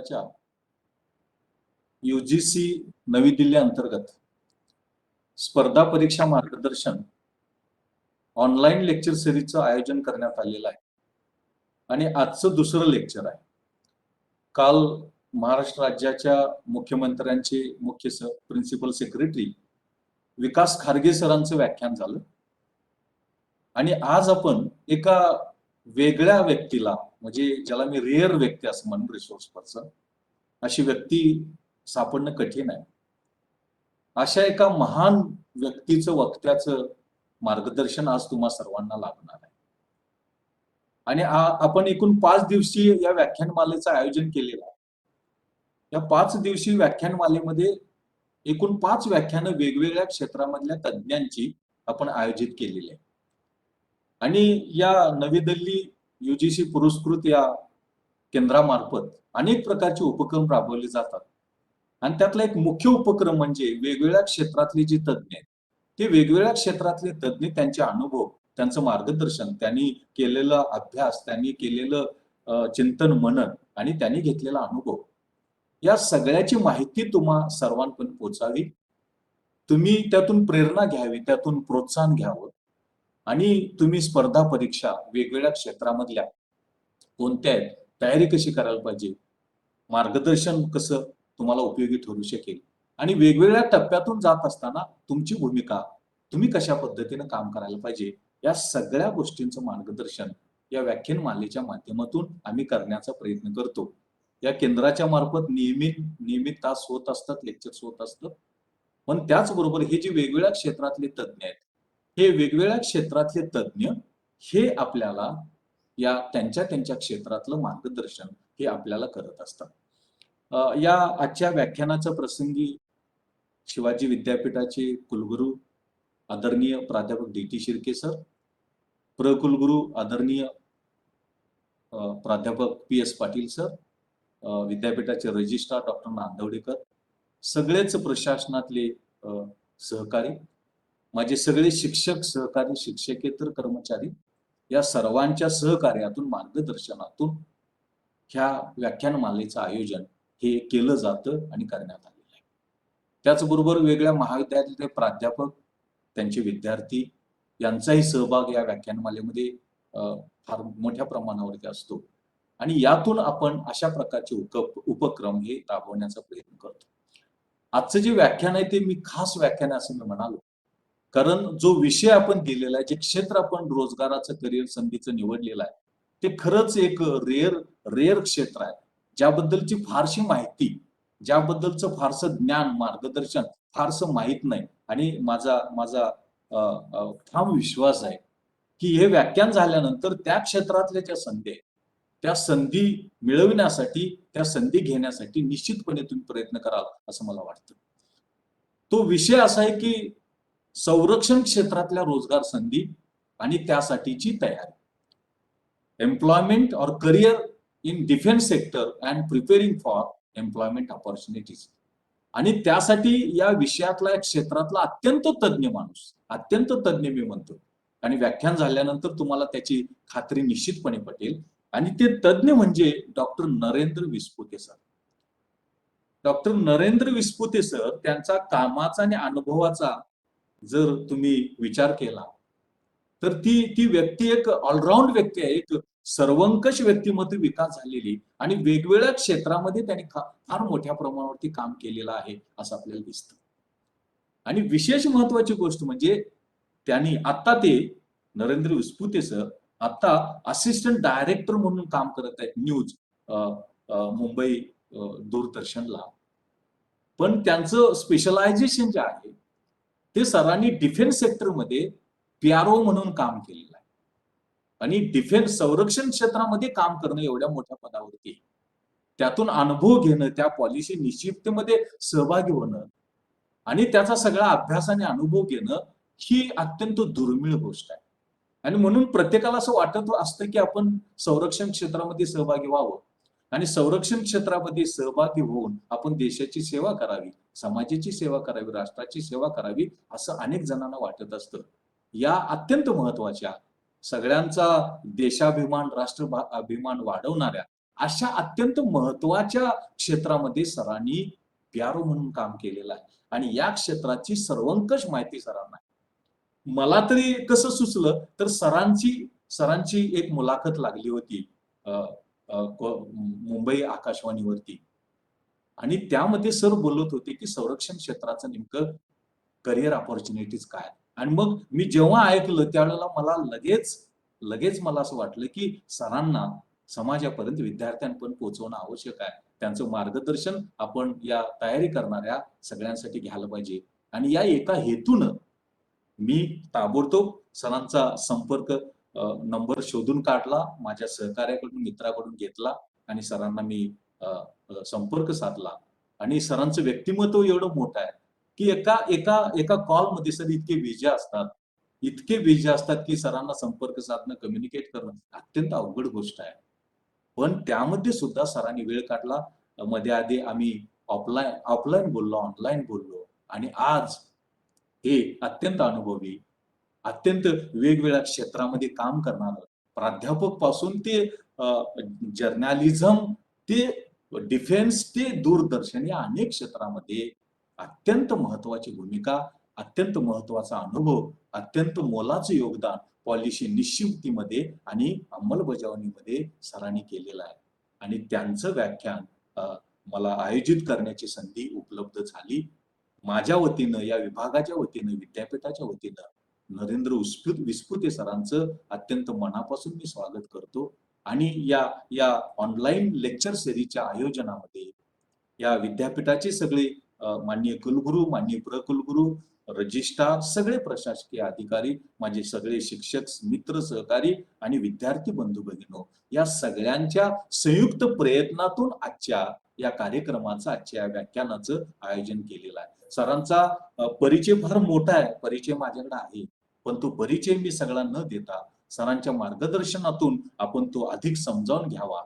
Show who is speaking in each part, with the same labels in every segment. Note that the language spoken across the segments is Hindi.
Speaker 1: विद्यापीठाच्या UGC नवी दिल्ली अंतर्गत स्पर्धा परीक्षा मार्गदर्शन ऑनलाईन लेक्चर सिरीजचं आयोजन करण्यात आलेलं आहे आणि आजचं दुसरं लेक्चर आहे. काल महाराष्ट्र राज्याच्या मुख्यमंत्र्यांचे प्रिन्सिपल सेक्रेटरी विकास खारगे सरांचं व्याख्यान झालं आणि आज आपण एका वेगळ्या व्यक्तीला, म्हणजे ज्याला मी रेअर व्यक्ती असं म्हणून, रिसोर्स पर्सन, अशी व्यक्ती सापडणं कठीण आहे. अशा एका महान व्यक्तीचं, वक्त्याचं मार्गदर्शन आज तुम्हा सर्वांना लाभणार आहे. आणि आपण एकूण 5 दिवसीय या व्याख्यानमालेचं आयोजन केलेलं आहे. या 5 दिवसीय व्याख्यानमालेमध्ये एकूण 5 व्याख्यानं वेगवेगळ्या क्षेत्रामधल्या तज्ञांची आपण आयोजित केलेली आहे. आणि या नवी दिल्ली UGC पुरस्कृत या केंद्रामार्फत अनेक प्रकारचे उपक्रम राबवले जातात आणि त्यातला एक मुख्य उपक्रम म्हणजे वेगवेगळ्या क्षेत्रातले जे तज्ञ आहेत, ते वेगवेगळ्या क्षेत्रातले तज्ञ त्यांचे अनुभव, त्यांचं मार्गदर्शन, त्यांनी केलेला अभ्यास, त्यांनी केलेलं चिंतन मनन आणि त्यांनी घेतलेला अनुभव, या सगळ्याची माहिती तुम्हा सर्वांपर्यंत पोहोचावी, तुम्ही त्यातून प्रेरणा घ्यावी, त्यातून प्रोत्साहन घ्यावं आणि तुम्ही स्पर्धा परीक्षा वेगवेगळ्या क्षेत्रामधल्या कोणत्या आहेत, तयारी कशी करायला पाहिजे, मार्गदर्शन कसं तुम्हाला उपयोगी ठरू शकेल आणि वेगवेगळ्या टप्प्यातून जात असताना तुमची भूमिका, तुम्ही कशा पद्धतीने काम करायला पाहिजे, या सगळ्या गोष्टींचं मार्गदर्शन या व्याख्यानमालेच्या माध्यमातून आम्ही करण्याचा प्रयत्न करतो. या केंद्राच्या मार्फत नियमित तास होत असतात, लेक्चर्स होत असतात. पण त्याचबरोबर हे जे वेगवेगळ्या क्षेत्रातले तज्ञ आहेत, हे वेगवेगळ्या क्षेत्रातले तज्ञ हे आपल्याला या त्यांच्या क्षेत्रातलं मार्गदर्शन हे आपल्याला करत असतात. या आजच्या व्याख्यानाच्या प्रसंगी शिवाजी विद्यापीठाचे कुलगुरू आदरणीय प्राध्यापक DT शिर्के सर, प्रकुलगुरू आदरणीय प्राध्यापक PS पाटील सर, विद्यापीठाचे रजिस्ट्रार डॉक्टर नांदवडेकर, सगळेच प्रशासनातले सहकारी, माझे सगळे शिक्षक, सहकारी, शिक्षकेतर कर्मचारी, या सर्वांच्या सहकार्यातून, मार्गदर्शनातून ह्या व्याख्यानमालेचं आयोजन हे केलं जातं आणि करण्यात आलेलं आहे. त्याचबरोबर वेगळ्या महाविद्यालयातले प्राध्यापक, त्यांचे विद्यार्थी यांचाही सहभाग या व्याख्यानमालेमध्ये फार मोठ्या प्रमाणावरती असतो आणि यातून आपण अशा प्रकारचे उपक्रम हे राबवण्याचा प्रयत्न करतो. आजचं जे व्याख्यान आहे ते मी खास व्याख्यान असं मी म्हणालो, कारण जो विषय आपण दिलेला आहे, जे क्षेत्र आपण रोजगाराचं, करिअर संधीचं निवडलेलं आहे, ते खरंच एक रेअर क्षेत्र आहे, ज्याबद्दलची फारशी माहिती, ज्याबद्दलचं फारसं ज्ञान, मार्गदर्शन फारसं माहीत नाही. आणि माझा ठाम विश्वास आहे की हे व्याख्यान झाल्यानंतर त्या क्षेत्रातल्या ज्या संधी आहेत, त्या संधी मिळविण्यासाठी, त्या संधी घेण्यासाठी निश्चितपणे तुम्ही प्रयत्न कराल असं मला वाटतं. तो विषय असा आहे की संरक्षण क्षेत्रातल्या रोजगार संधी आणि त्यासाठीची तयारी, एम्प्लॉयमेंट और career in defence sector and preparing for employment opportunities. आणि त्यासाठी या विषयातला, एक क्षेत्रातला अत्यंत तज्ञ माणूस, अत्यंत तज्ञ मी म्हणतो, आणि व्याख्यान झाल्यानंतर तुम्हाला त्याची खात्री निश्चितपणे पटेल. आणि ते तज्ञ म्हणजे doctor Narendra Vispute sir. Doctor Narendra Vispute sir, त्यांचा कामाचा आणि अनुभवाचा जर तुम्ही विचार केला तर ती व्यक्ती एक ऑलराऊंड व्यक्ती आहे, एक सर्वंकष व्यक्तिमत्व विकास झालेली आणि वेगवेगळ्या क्षेत्रामध्ये त्यांनी फार मोठ्या प्रमाणावरती काम केलेलं आहे असं आपल्याला दिसतं. आणि विशेष महत्वाची गोष्ट म्हणजे त्यांनी आता नरेंद्र विस्पुते सर आता असिस्टंट डायरेक्टर म्हणून काम करत आहेत न्यूज मुंबई दूरदर्शनला. पण त्यांचं स्पेशलायझेशन जे आहे ते सरांनी डिफेन्स सेक्टरमध्ये PRO म्हणून काम केलेलं आहे आणि डिफेन्स, संरक्षण क्षेत्रामध्ये काम करणं एवढ्या मोठ्या पदावरती, त्यातून अनुभव घेणं, त्या पॉलिसी निश्चिततेमध्ये सहभागी होणं आणि त्याचा सगळा अभ्यास आणि अनुभव घेणं ही अत्यंत दुर्मिळ गोष्ट आहे. आणि म्हणून प्रत्येकाला असं वाटत असतं की आपण संरक्षण क्षेत्रामध्ये सहभागी व्हावं आणि संरक्षण क्षेत्रामध्ये सहभागी होऊन आपण देशाची सेवा करावी, समाजाची सेवा करावी, राष्ट्राची सेवा करावी असं अनेक जणांना वाटत असतं. या अत्यंत महत्वाच्या, सगळ्यांचा देशाभिमान, राष्ट्र अभिमान वाढवणाऱ्या अशा अत्यंत महत्वाच्या क्षेत्रामध्ये सरांनी पीआरओ म्हणून काम केलेलं आहे आणि या क्षेत्राची सर्वंकष माहिती सरांना आहे. मला तरी कसं सुचलं तर सरांची एक मुलाखत लागली होती मुंबई आकाशवाणीवरती आणि त्यामध्ये सर बोलत होते की संरक्षण क्षेत्राचं नेमकं करिअर ऑपॉर्च्युनिटीज काय आणि मग मी जेव्हा ऐकलं त्यावेळेला मला लगेच मला असं वाटलं की सरांना समाजापर्यंत विद्यार्थ्यांपर्यंत पोहोचवणं आवश्यक आहे. त्यांचं मार्गदर्शन आपण या तयारी करणाऱ्या सगळ्यांसाठी घ्यायला पाहिजे आणि या एका हेतूनं मी ताबडतोब सरांचा संपर्क नंबर शोधून काढला, माझ्या सहकार्याकडून, मित्राकडून घेतला आणि सरांना मी संपर्क साधला आणि सरांचं व्यक्तिमत्व एवढं मोठं आहे, की एका एका एका कॉलमध्ये सर इतके बिझी असतात, की सरांना संपर्क साधणं, कम्युनिकेट करणं अत्यंत अवघड गोष्ट आहे. पण त्यामध्ये सुद्धा सरांनी वेळ काढला. मध्ये आधी आम्ही ऑफलाईन बोललो, ऑनलाईन बोललो आणि आज हे अत्यंत अनुभवी, अत्यंत वेगवेगळ्या क्षेत्रामध्ये काम करणारं प्राध्यापक पासून ते जर्नलिझम ते डिफेन्स ते दूरदर्शन या अनेक क्षेत्रामध्ये अत्यंत महत्वाची भूमिका, अत्यंत महत्वाचा अनुभव, अत्यंत मोलाचं योगदान पॉलिसी निश्चितीमध्ये आणि अंमलबजावणीमध्ये सरांनी केलेलं आहे आणि त्यांचं व्याख्यान मला आयोजित करण्याची संधी उपलब्ध झाली. माझ्या वतीनं, या विभागाच्या वतीनं, विद्यापीठाच्या वतीनं नरेंद्र विस्पुते सरांचं अत्यंत मनापासून मी स्वागत करतो आणि या ऑनलाईन लेक्चर सिरीजच्या आयोजनामध्ये या विद्यापीठाचे सगळे माननीय कुलगुरू, माननीय प्रकुलगुरू, रजिस्ट्रार, सगळे प्रशासकीय अधिकारी, माझे सगळे शिक्षक, मित्र, सहकारी आणि विद्यार्थी बंधू भगिनो या सगळ्यांच्या संयुक्त प्रयत्नातून आजच्या या कार्यक्रमाचं, आजच्या या व्याख्यानाचं आयोजन केलेलं आहे. सरांचा परिचय फार मोठा आहे, परिचय माझ्याकडे आहे, पण तो परिचय मी सगळा न देता सरांच्या मार्गदर्शनातून आपण तो अधिक समजावून घ्यावा.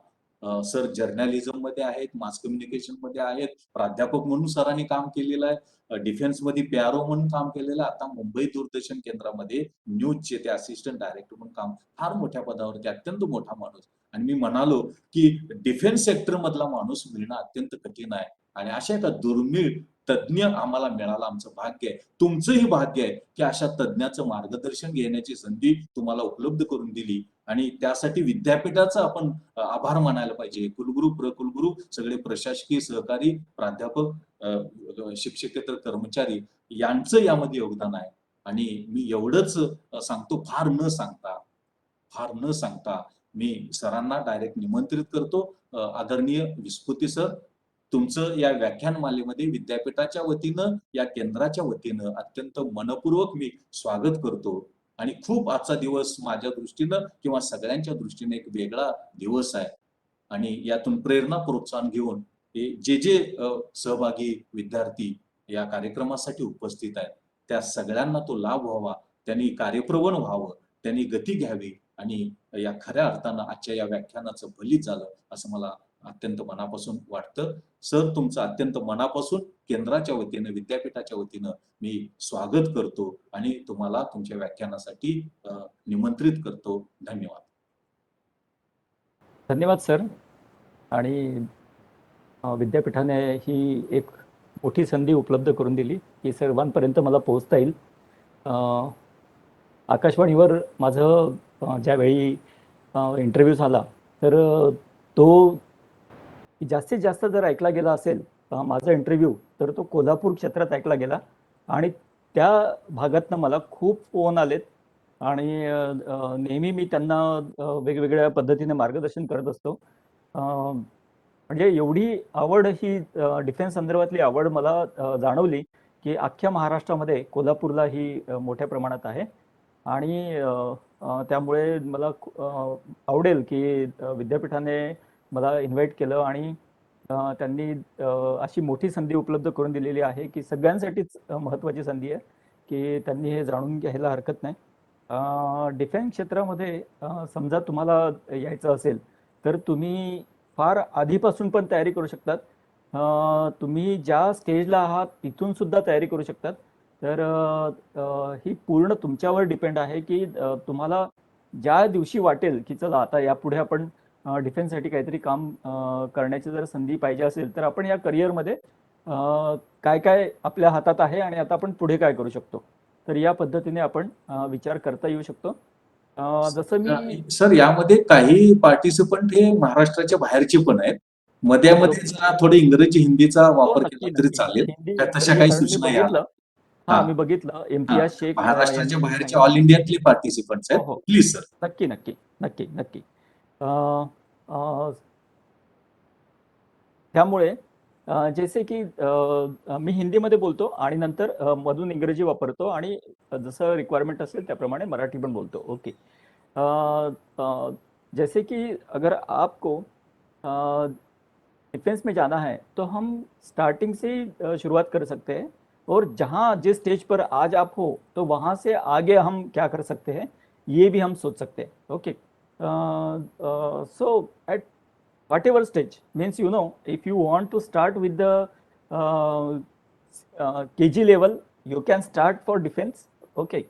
Speaker 1: सर जर्नलिझम मध्ये आहेत, मास कम्युनिकेशन मध्ये आहेत, प्राध्यापक म्हणून सरांनी काम केलेलं आहे, डिफेन्स मध्ये पीआरओ म्हणून काम केलेलं आहे, आता मुंबई दूरदर्शन केंद्रामध्ये न्यूजचे ते असिस्टंट डायरेक्टर म्हणून काम, फार मोठ्या पदावरती अत्यंत मोठा माणूस. आणि मी म्हणालो की डिफेन्स सेक्टर मधला माणूस मिळणं अत्यंत कठीण आहे आणि अशा एका दुर्मिळ तज्ज्ञ आम्हाला मिळाला, आमचं भाग्य आहे. तुमचंही भाग्य आहे की अशा तज्ज्ञाचं मार्गदर्शन घेण्याची संधी तुम्हाला उपलब्ध करून दिली आणि त्यासाठी विद्यापीठाचा आपण आभार मानायला पाहिजे. कुलगुरू, प्रकुलगुरू, सगळे प्रशासकीय सहकारी, प्राध्यापक, शिक्षकेतर कर्मचारी यांचं यामध्ये योगदान आहे आणि मी एवढंच सांगतो, फार न सांगता मी सरांना डायरेक्ट निमंत्रित करतो. आदरणीय विस्पुते सर, तुमचं या व्याख्यानमालेमध्ये विद्यापीठाच्या वतीनं, या केंद्राच्या वतीनं अत्यंत मनपूर्वक मी स्वागत करतो आणि खूप आजचा दिवस माझ्या दृष्टीनं किंवा सगळ्यांच्या दृष्टीने एक वेगळा दिवस आहे आणि यातून प्रेरणा, प्रोत्साहन घेऊन जे सहभागी विद्यार्थी या कार्यक्रमासाठी उपस्थित आहेत त्या सगळ्यांना तो लाभ व्हावा, त्यांनी कार्यप्रवण व्हावं, त्यांनी गती घ्यावी आणि या खऱ्या अर्थानं आजच्या या व्याख्यानाचं फलित झालं असं मला अत्यंत मनापासून वाटतं. सर, तुमचं अत्यंत मनापासून केंद्राच्या वतीनं, विद्यापीठाच्या वतीनं मी स्वागत करतो आणि तुम्हाला तुमच्या व्याख्यानासाठी निमंत्रित करतो. धन्यवाद.
Speaker 2: धन्यवाद सर. आणि विद्यापीठाने ही एक मोठी संधी उपलब्ध करून दिली की सर्वांपर्यंत मला पोहोचता येईल. आकाशवाणीवर माझं ज्यावेळी इंटरव्ह्यू झाला तर तो जास्तीत जास्त जर ऐकला गेला असेल माझा इंटरव्ह्यू तर तो कोल्हापूर क्षेत्रात ऐकला गेला आणि त्या भागातनं मला खूप फोन आलेत आणि नेहमी मी त्यांना वेगवेगळ्या पद्धतीने मार्गदर्शन करत असतो. म्हणजे एवढी आवड ही डिफेन्स संदर्भातली आवड मला जाणवली की अख्ख्या महाराष्ट्रामध्ये कोल्हापूरला ही मोठ्या प्रमाणात आहे आणि त्यामुळे मला आवडेल की विद्यापीठाने मला इन्व्हाइट केलं आणि त्यांनी अशी मोठी संधी उपलब्ध करून दिलेली आहे की सगळ्यांसाठीच महत्त्वाची संधी आहे की त्यांनी हे जाणून घ्यायला हरकत नाही. डिफेन्स क्षेत्रामध्ये समजा तुम्हाला यायचं असेल तर तुम्ही फार आधीपासून पण तयारी करू शकतात. तुम्ही ज्या स्टेजला आहात तिथून सुद्धा तयारी करू शकतात. तर ही पूर्ण तुमच्यावर डिपेंड आहे की तुम्हाला ज्या दिवशी वाटेल की चला आता यापुढे आपण डिफेन्ससाठी काहीतरी काम करण्याची जर संधी पाहिजे असेल तर आपण या करिअरमध्ये काय काय आपल्या हातात आहे आणि आता आपण पुढे काय करू शकतो, तर या पद्धतीने आपण विचार करता येऊ शकतो. जसं मी
Speaker 1: सर यामध्ये काही पार्टिसिपंट हे महाराष्ट्राच्या बाहेरचे पण आहेत.
Speaker 2: हो
Speaker 1: मध्ये
Speaker 2: बरोबर.
Speaker 1: जरा थोडी इंग्रजी हिंदीचा
Speaker 2: हो
Speaker 1: वापर केला
Speaker 2: नक्की
Speaker 1: तरी
Speaker 2: नक्की
Speaker 1: चालेल.
Speaker 2: हिंदी
Speaker 1: त्या तशा
Speaker 2: मी
Speaker 1: काही
Speaker 2: कारण मी
Speaker 1: सूचना यायला.
Speaker 2: बघितलं.
Speaker 1: हा
Speaker 2: मी बघितलं
Speaker 1: हा
Speaker 2: इम्तियाज शेख
Speaker 1: महाराष्ट्राच्या
Speaker 2: यांनी
Speaker 1: बाहेरचे ऑल
Speaker 2: सांगितलं.
Speaker 1: इंडियातले पार्टिसिपंट्स
Speaker 2: हो
Speaker 1: आहेत.
Speaker 2: हो
Speaker 1: प्लीज सर.
Speaker 2: नक्की नक्की नक्की नक्की. अ, अ, त्यामुळे जैसे की मी हिंदीमध्ये बोलतो आणि नंतर मधून इंग्रजी वापरतो आणि जसं रिक्वायरमेंट असेल त्याप्रमाणे मराठी पण बोलतो. ओके. अ, अ, जैसे कि अगर आपको डिफेंस में जाना है तो हम स्टार्टिंग से ही शुरुआत कर सकते हैं, और जहाँ जिस स्टेज पर आज आप हो तो वहाँ से आगे हम क्या कर सकते हैं ये भी हम सोच सकते हैं. Okay. So at whatever stage, means if you want to start with the KG level, you can start for defense. Okay.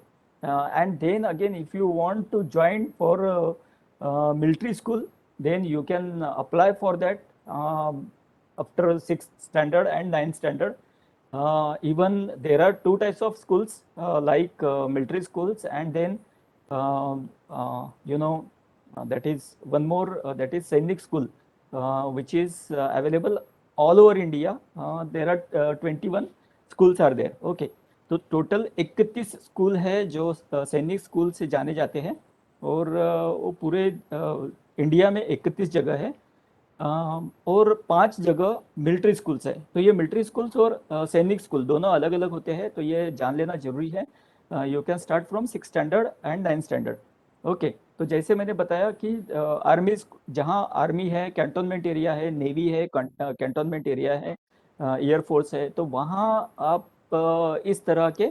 Speaker 2: And then again, if you want to join for military school, then you can apply for that after 6th standard and 9th standard. Even there are two types of schools, like military schools, and then that is one more, that is Sainik school, which is available all over India. There are 21 schools are there. Okay. तो टोटल 31 स्कूल है जो सैनिक स्कूल से जाने जाते हैं, और वो पूरे इंडिया में 31 जगह है, और 5 जगह मिलिट्री स्कूल्स है. तो ये मिलिट्री स्कूल्स और सैनिक स्कूल दोनों अलग अलग होते हैं, तो ये जान लेना जरूरी है. You can start from 6 standard and 9 standard. Okay. तो जैसे मैंने बताया कि आर्मी, जहाँ आर्मी है, कैंटोनमेंट एरिया है, नेवी है, कैंटोनमेंट एरिया है, एयरफोर्स है, तो वहाँ आप इस तरह के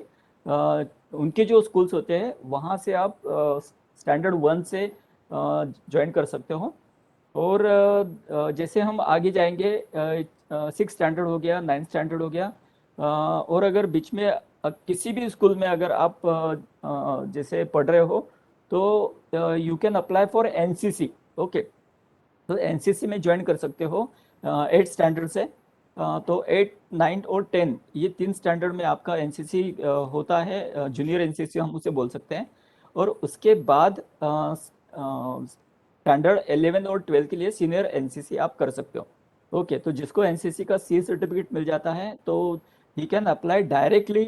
Speaker 2: उनके जो स्कूल्स होते हैं वहाँ से आप स्टैंडर्ड 1 से ज्वाइन कर सकते हो. और जैसे हम आगे जाएंगे, 6 स्टैंडर्ड हो गया, 9 स्टैंडर्ड हो गया, और अगर बीच में किसी भी स्कूल में अगर आप जैसे पढ़ रहे हो तो you can apply for NCC. Okay. तो एनसीसी में ज्वाइन कर सकते हो 8 स्टैंडर्ड से. तो 8, 9 और 10 ये 3 स्टैंडर्ड में आपका एनसीसी होता है, जूनियर एनसीसी हम उसे बोल सकते हैं. और उसके बाद स्टैंडर्ड 11 और 12 के लिए सीनियर एनसीसी आप कर सकते हो. ओके. तो जिसको एनसीसी का सी सर्टिफिकेट मिल जाता है तो he can apply directly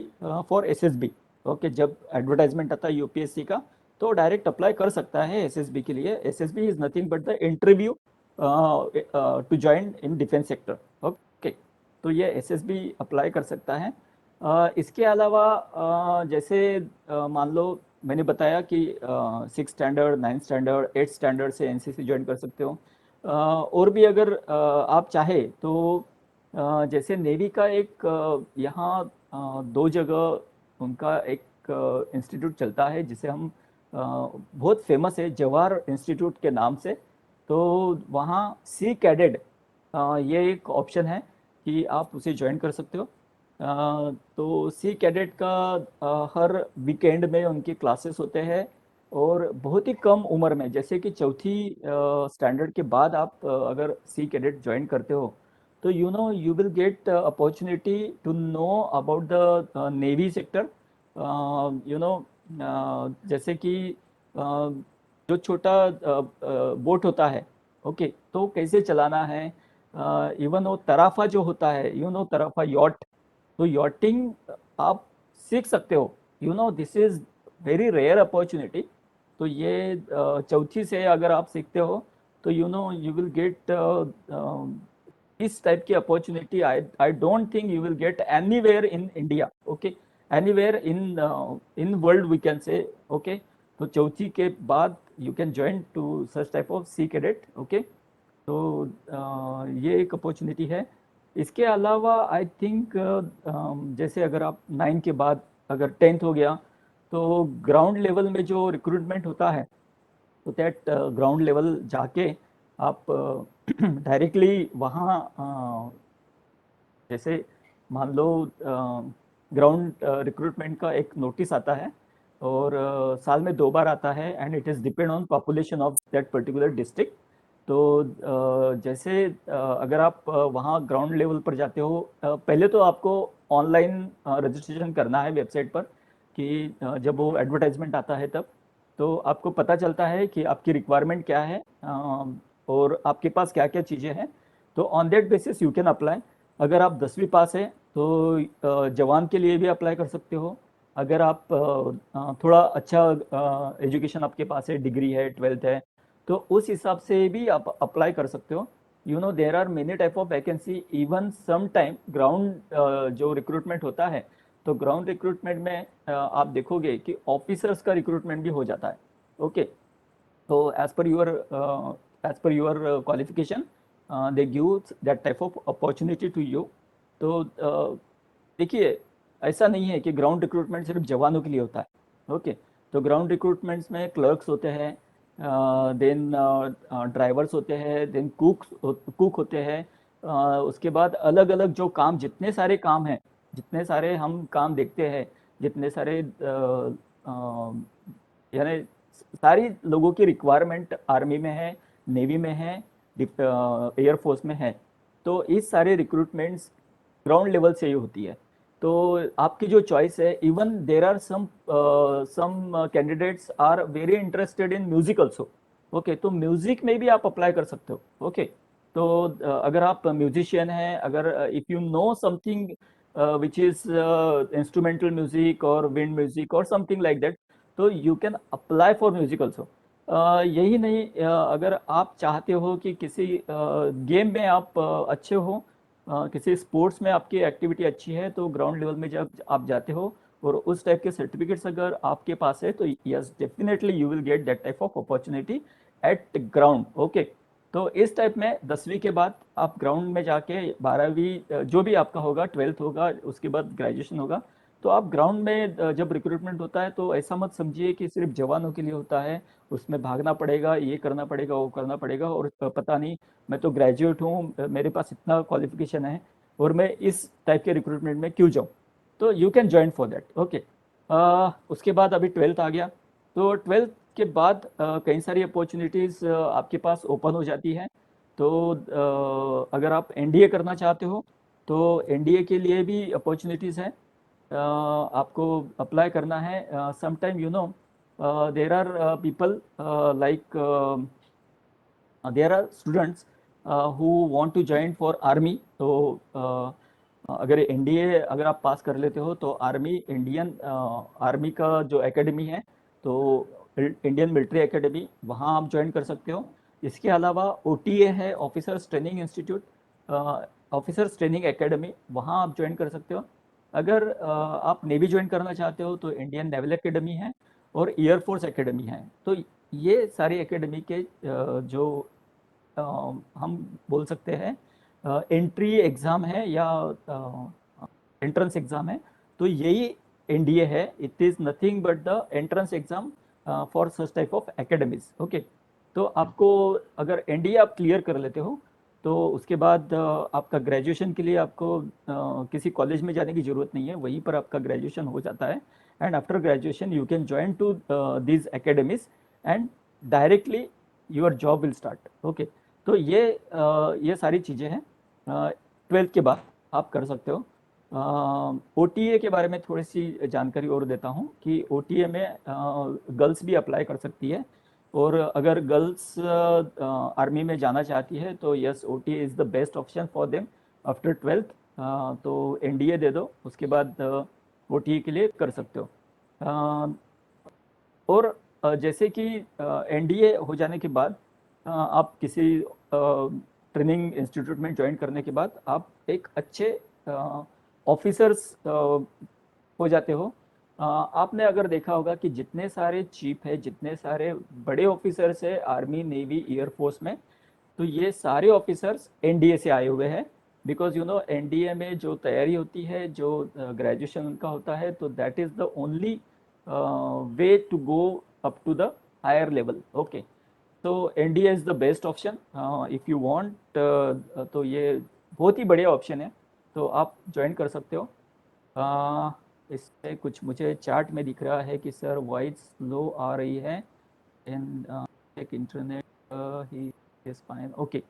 Speaker 2: for SSB. Okay. जब एडवर्टाइजमेंट आता है यूपीएससी का तो डायरेक्ट अप्लाई कर सकता है एसएसबी के लिए. SSB is nothing but the interview to join in defence sector. Okay. तो ये एसएसबी अप्लाई कर सकता है. इसके अलावा जैसे मान लो मैंने बताया कि 6 स्टैंडर्ड, 9 स्टैंडर्ड, 8 स्टैंडर्ड से एनसीसी ज्वाइन कर सकते हो. और भी अगर आप चाहे तो जैसे नेवी का एक यहाँ 2 जगह उनका एक इंस्टीट्यूट चलता है जिसे हम बहुत फेमस है जवाहर इंस्टीट्यूट के नाम से. तो वहाँ सी कैडेट ये एक ऑप्शन है कि आप उसे ज्वाइन कर सकते हो. तो सी कैडेट का हर वीकेंड में उनके क्लासेस होते हैं, और बहुत ही कम उम्र में, जैसे कि चौथी स्टैंडर्ड के बाद आप अगर सी कैडेट ज्वाइन करते हो तो you will get opportunity to know about the navy sector. जैसे कि जो छोटा बोट होता है, ओके, तो कैसे चलाना है. इवन वो तराफा जो होता है, तराफा यॉट, तो यॉटिंग आप सीख सकते हो. This is very rare opportunity. तो ये चौथी से अगर आप सीखते हो तो यू विल गेट इस टाइप की अपॉर्चुनिटी. I don't think you will get anywhere in India. Okay. Anywhere in world we can say. Okay. तो चौथी के बाद you can join to such type of sea cadet. Okay. तो ये एक अपॉर्चुनिटी है. इसके अलावा आई थिंक जैसे अगर आप 9 के बाद अगर 10th हो गया तो ग्राउंड लेवल में जो रिक्रूटमेंट होता है तो दैट ग्राउंड लेवल जाके आप डायरेक्टली वहाँ जैसे मान लो ग्राउंड रिक्रूटमेंट का एक नोटिस आता है, और साल में 2 बार आता है, and it is depend on population of that particular district. तो जैसे अगर आप वहाँ ग्राउंड लेवल पर जाते हो, पहले तो आपको ऑनलाइन रजिस्ट्रेशन करना है वेबसाइट पर, कि जब वो एडवर्टाइजमेंट आता है तब तो आपको पता चलता है कि आपकी रिक्वायरमेंट क्या है, और आपके पास क्या क्या चीज़ें हैं। तो on that basis you can apply. अगर आप 10वीं पास है तो जवान के लिए भी अप्लाई कर सकते हो। अगर आप थोड़ा अच्छा एजुकेशन आपके पास है, डिग्री है, 12th है, तो उस हिसाब से भी आप अप्लाई कर सकते हो। You know there are many type of vacancy, even some time ground जो रिक्रूटमेंट होता है, तो ग्राउंड रिक्रूटमेंट में आप देखोगे कि ऑफिसर्स का रिक्रूटमेंट भी हो जाता है। ओके, तो as per your qualification they give that type of opportunity to you. तो देखिए, ऐसा नहीं है कि ग्राउंड रिक्रूटमेंट सिर्फ जवानों के लिए होता है। ओके, तो ग्राउंड रिक्रूटमेंट्स में क्लर्क्स होते हैं, देन ड्राइवर्स होते हैं, देन कुक होते हैं। उसके बाद अलग अलग जो काम, जितने सारे काम हैं, जितने सारे हम काम देखते हैं, जितने सारे यानी सारी लोगों की रिक्वायरमेंट आर्मी में है, नेवी में है, एयरफोर्स में है। तो इस सारे रिक्रूटमेंट्स ग्राउंड लेवल से ही होती है। तो आपकी जो चॉइस है, even there are some candidates are very interested in music also. Okay, तो म्यूजिक में भी आप अप्लाई कर सकते हो। ओके, तो अगर आप म्यूजिशियन हैं, अगर if you know something which is instrumental music और विंड म्यूजिक और समथिंग लाइक दैट, तो you can apply for music also. यही नहीं, अगर आप चाहते हो कि किसी गेम में आप अच्छे हो, किसी स्पोर्ट्स में आपकी एक्टिविटी अच्छी है, तो ग्राउंड लेवल में जब आप जाते हो और उस टाइप के सर्टिफिकेट्स अगर आपके पास है, तो yes definitely you will get that type of opportunity eight ground. Okay, तो इस टाइप में 10वीं के बाद आप ग्राउंड में जाके 12वीं जो भी आपका होगा, 12th होगा, उसके बाद ग्रेजुएशन होगा, तो आप ग्राउंड में जब रिक्रूटमेंट होता है तो ऐसा मत समझिए कि सिर्फ जवानों के लिए होता है, उसमें भागना पड़ेगा, ये करना पड़ेगा, वो करना पड़ेगा, और पता नहीं, मैं तो ग्रेजुएट हूँ, मेरे पास इतना क्वालिफिकेशन है और मैं इस टाइप के रिक्रूटमेंट में क्यों जाऊँ। तो you can join for that. Okay, उसके बाद अभी 12th आ गया, तो 12th के बाद कई सारी अपॉर्चुनिटीज़ आपके पास ओपन हो जाती है। तो अगर आप एनडीए करना चाहते हो तो एनडीए के लिए भी अपॉर्चुनिटीज़ हैं। आपको अप्लाई करना है। Some time you know there are people like there are students who want to join for army. तो अगर एनडीए अगर आप पास कर लेते हो तो आर्मी, इंडियन आर्मी का जो एकेडमी है, तो इंडियन मिलिट्री एकेडमी, वहाँ आप ज्वाइन कर सकते हो। इसके अलावा ओटीए है, officers training institute, officers training academy, वहाँ आप ज्वाइन कर सकते हो। अगर आप नेवी ज्वाइन करना चाहते हो तो इंडियन नेवल एकेडमी है और एयरफोर्स एकेडमी है। तो ये सारी एकेडमी के जो हम बोल सकते हैं एंट्री एग्ज़ाम है या एंट्रेंस एग्ज़ाम है, तो यही एनडीए है। It is nothing but the entrance exam for such type of academies. Okay, तो आपको अगर एनडीए आप क्लियर कर लेते हो तो उसके बाद आपका ग्रेजुएशन के लिए आपको किसी कॉलेज में जाने की ज़रूरत नहीं है, वहीं पर आपका ग्रेजुएशन हो जाता है। And after graduation you can join to these academies and directly your job will start. Okay, तो ये सारी चीज़ें हैं 12th के बाद आप कर सकते हो। ओटीए के बारे में थोड़ी सी जानकारी और देता हूँ कि ओटीए में गर्ल्स भी अप्लाई कर सकती है, और अगर गर्ल्स आर्मी में जाना चाहती है तो yes, OTA is the best option for them after 12th। तो एनडीए दे दो, उसके बाद ओटीए के लिए कर सकते हो। और जैसे कि एनडीए हो जाने के बाद आप किसी ट्रेनिंग इंस्टीट्यूट में ज्वाइन करने के बाद आप एक अच्छे ऑफिसर्स हो जाते हो। आपने अगर देखा होगा कि जितने सारे चीफ है, जितने सारे बड़े ऑफिसर्स है आर्मी, नेवी, एयरफोर्स में, तो ये सारे ऑफिसर्स एनडीए से आए हुए हैं। बिकॉज यू नो एनडीए में जो तैयारी होती है, जो ग्रेजुएशन उनका होता है, तो that is the only way to go up to the higher level. Okay, तो NDA is the best option if you want. तो ये बहुत ही बढ़िया ऑप्शन है, तो आप ज्वाइन कर सकते हो। इससे कुछ मुझे चार्ट में दिख रहा है कि सर वॉइस स्लो आ रही है इन एक इंटरनेट ही। Yes fine okay.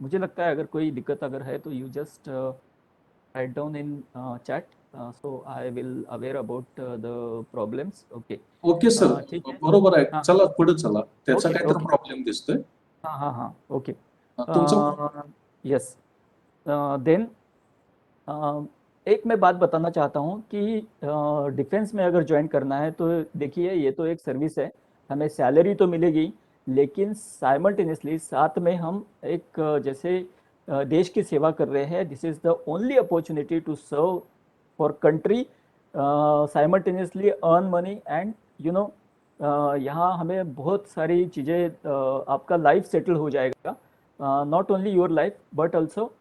Speaker 2: मुझे लगता है अगर कोई दिक्कत अगर है तो you just write down in chat, so I will aware about the problems. Okay
Speaker 1: okay sir,
Speaker 2: ठीक है।
Speaker 1: बरोबर आहे.
Speaker 2: हाँ
Speaker 1: चला पुढे चला. त्याचा
Speaker 2: ओके
Speaker 1: काहीतरी
Speaker 2: ओके
Speaker 1: प्रॉब्लेम दिसतोय.
Speaker 2: हाँ हाँ हाँ ओके
Speaker 1: तुमचं
Speaker 2: यस देन एक मैं बात बताना चाहता हूँ कि डिफेंस में अगर ज्वाइन करना है तो देखिए ये तो एक सर्विस है, हमें सैलरी तो मिलेगी, लेकिन साइमल्टेनियसली साथ में हम एक जैसे देश की सेवा कर रहे हैं। This is the only opportunity to serve for country, simultaneously earn money and you know यहाँ हमें बहुत सारी चीज़ें आपका लाइफ सेटल हो जाएगा, not only your life but also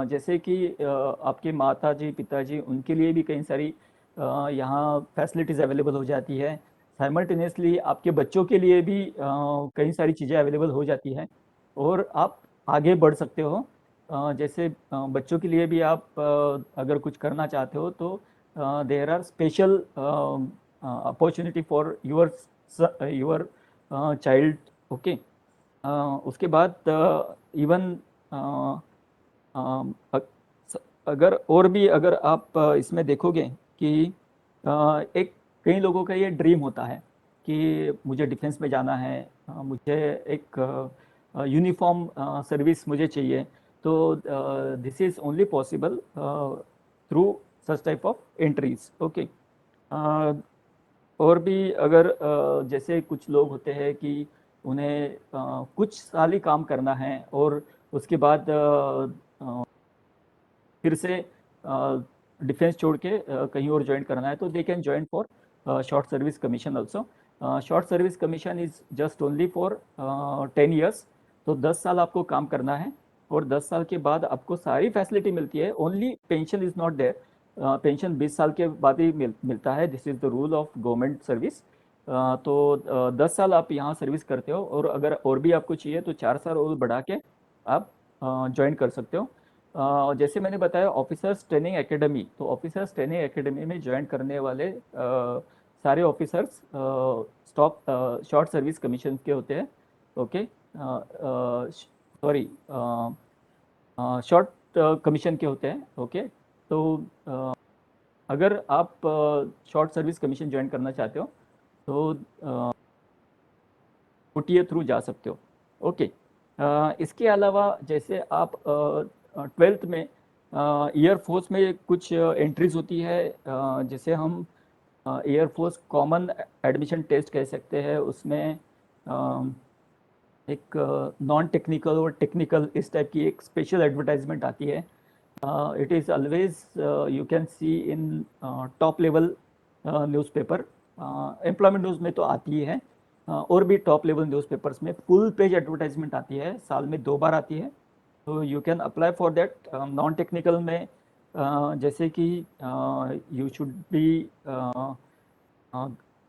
Speaker 2: जैसे कि आपके माता जी पिताजी उनके लिए भी कई सारी यहाँ फैसिलिटीज़ अवेलेबल हो जाती है। साइमल्टेनियसली आपके बच्चों के लिए भी कई सारी चीज़ें अवेलेबल हो जाती हैं और आप आगे बढ़ सकते हो। जैसे बच्चों के लिए भी आप अगर कुछ करना चाहते हो तो there are special opportunity for your child. Okay उसके बाद इवन अगर और भी अगर आप इसमें देखोगे कि एक कई लोगों का ये ड्रीम होता है कि मुझे डिफेंस में जाना है, मुझे एक यूनिफॉर्म सर्विस मुझे चाहिए, तो this is only possible through such type of entries. Okay और भी अगर जैसे कुछ लोग होते हैं कि उन्हें कुछ साल ही काम करना है और उसके बाद फिर से डिफेंस छोड़ के कहीं और ज्वाइन करना है तो they can join for short service commission also. Short service commission is just only for 10 years, तो 10 साल आपको काम करना है और 10 साल के बाद आपको सारी फैसिलिटी मिलती है, only pension is not there. Pension 20 साल के बाद ही मिलता है, this is the rule of government service. तो 10 साल आप यहाँ सर्विस करते हो और अगर और भी आपको चाहिए तो 4 साल और बढ़ा के आप ज्वाइन कर सकते हो। जैसे मैंने बताया ऑफिसर्स ट्रेनिंग एकेडमी, तो ऑफिसर्स ट्रेनिंग एकेडमी में ज्वाइन करने वाले सारे officers stop short service commission के होते हैं। ओके सॉरी शॉर्ट कमीशन के होते हैं। ओके तो अगर आप शॉर्ट सर्विस कमीशन ज्वाइन करना चाहते हो तो ओटीए थ्रू जा सकते हो। ओके इसके अलावा जैसे आप 12th में एयरफोर्स में कुछ एंट्रीज होती है, जैसे हम एयरफोर्स कॉमन एडमिशन टेस्ट कह सकते हैं, उसमें एक नॉन टेक्निकल और टेक्निकल इस टाइप की एक स्पेशल एडवर्टाइजमेंट आती है। It is always you can see in top level newspaper, employment news में तो आती ही है, और भी टॉप लेवल न्यूज़पेपर्स में फुल पेज एडवर्टाइजमेंट आती है, साल में 2 बार आती है, तो you can apply for that. Non technical में जैसे कि यू शुड बी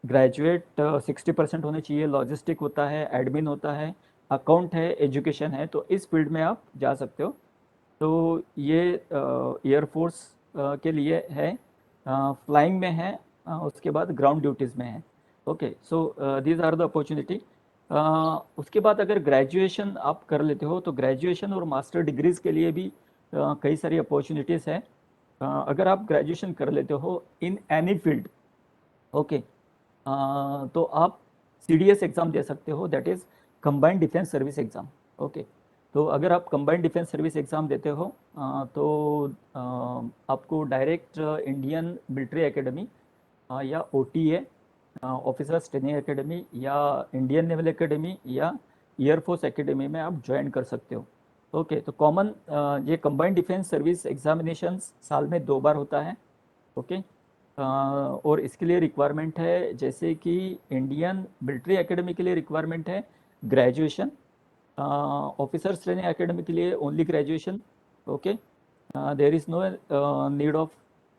Speaker 2: ग्रेजुएट 60% होने चाहिए, लॉजिस्टिक होता है, एडमिन होता है, अकाउंट है, एजुकेशन है, तो इस फील्ड में आप जा सकते हो। तो ये एयरफोर्स के लिए है, फ्लाइंग में है, उसके बाद ग्राउंड ड्यूटीज़ में है। Okay so these are the opportunity. उसके बाद अगर ग्रेजुएशन आप कर लेते हो तो ग्रेजुएशन और मास्टर डिग्रीज़ के लिए भी कई सारी अपॉर्चुनिटीज़ है। अगर आप ग्रेजुएशन कर लेते हो इन एनी फील्ड, ओके तो आप CDS एग्ज़ाम दे सकते हो, that is combined defence service exam. Okay तो अगर आप कंबाइंड डिफेंस सर्विस एग्ज़ाम देते हो तो आपको डायरेक्ट इंडियन मिलिट्री एकेडमी या OTA ऑफिसर्स ट्रेनिंग एकेडमी या इंडियन नेवल एकेडमी या एयरफोर्स एकेडमी में आप ज्वाइन कर सकते हो। ओके तो कॉमन ये कंबाइंड डिफेंस सर्विस एग्जामिनेशंस साल में 2 बार होता है। ओके और इसके लिए रिक्वायरमेंट है, जैसे कि इंडियन मिलिट्री एकेडमी के लिए रिक्वायरमेंट है ग्रेजुएशन, ऑफिसर्स ट्रेनिंग एकेडमी के लिए only graduation. Okay there is no need of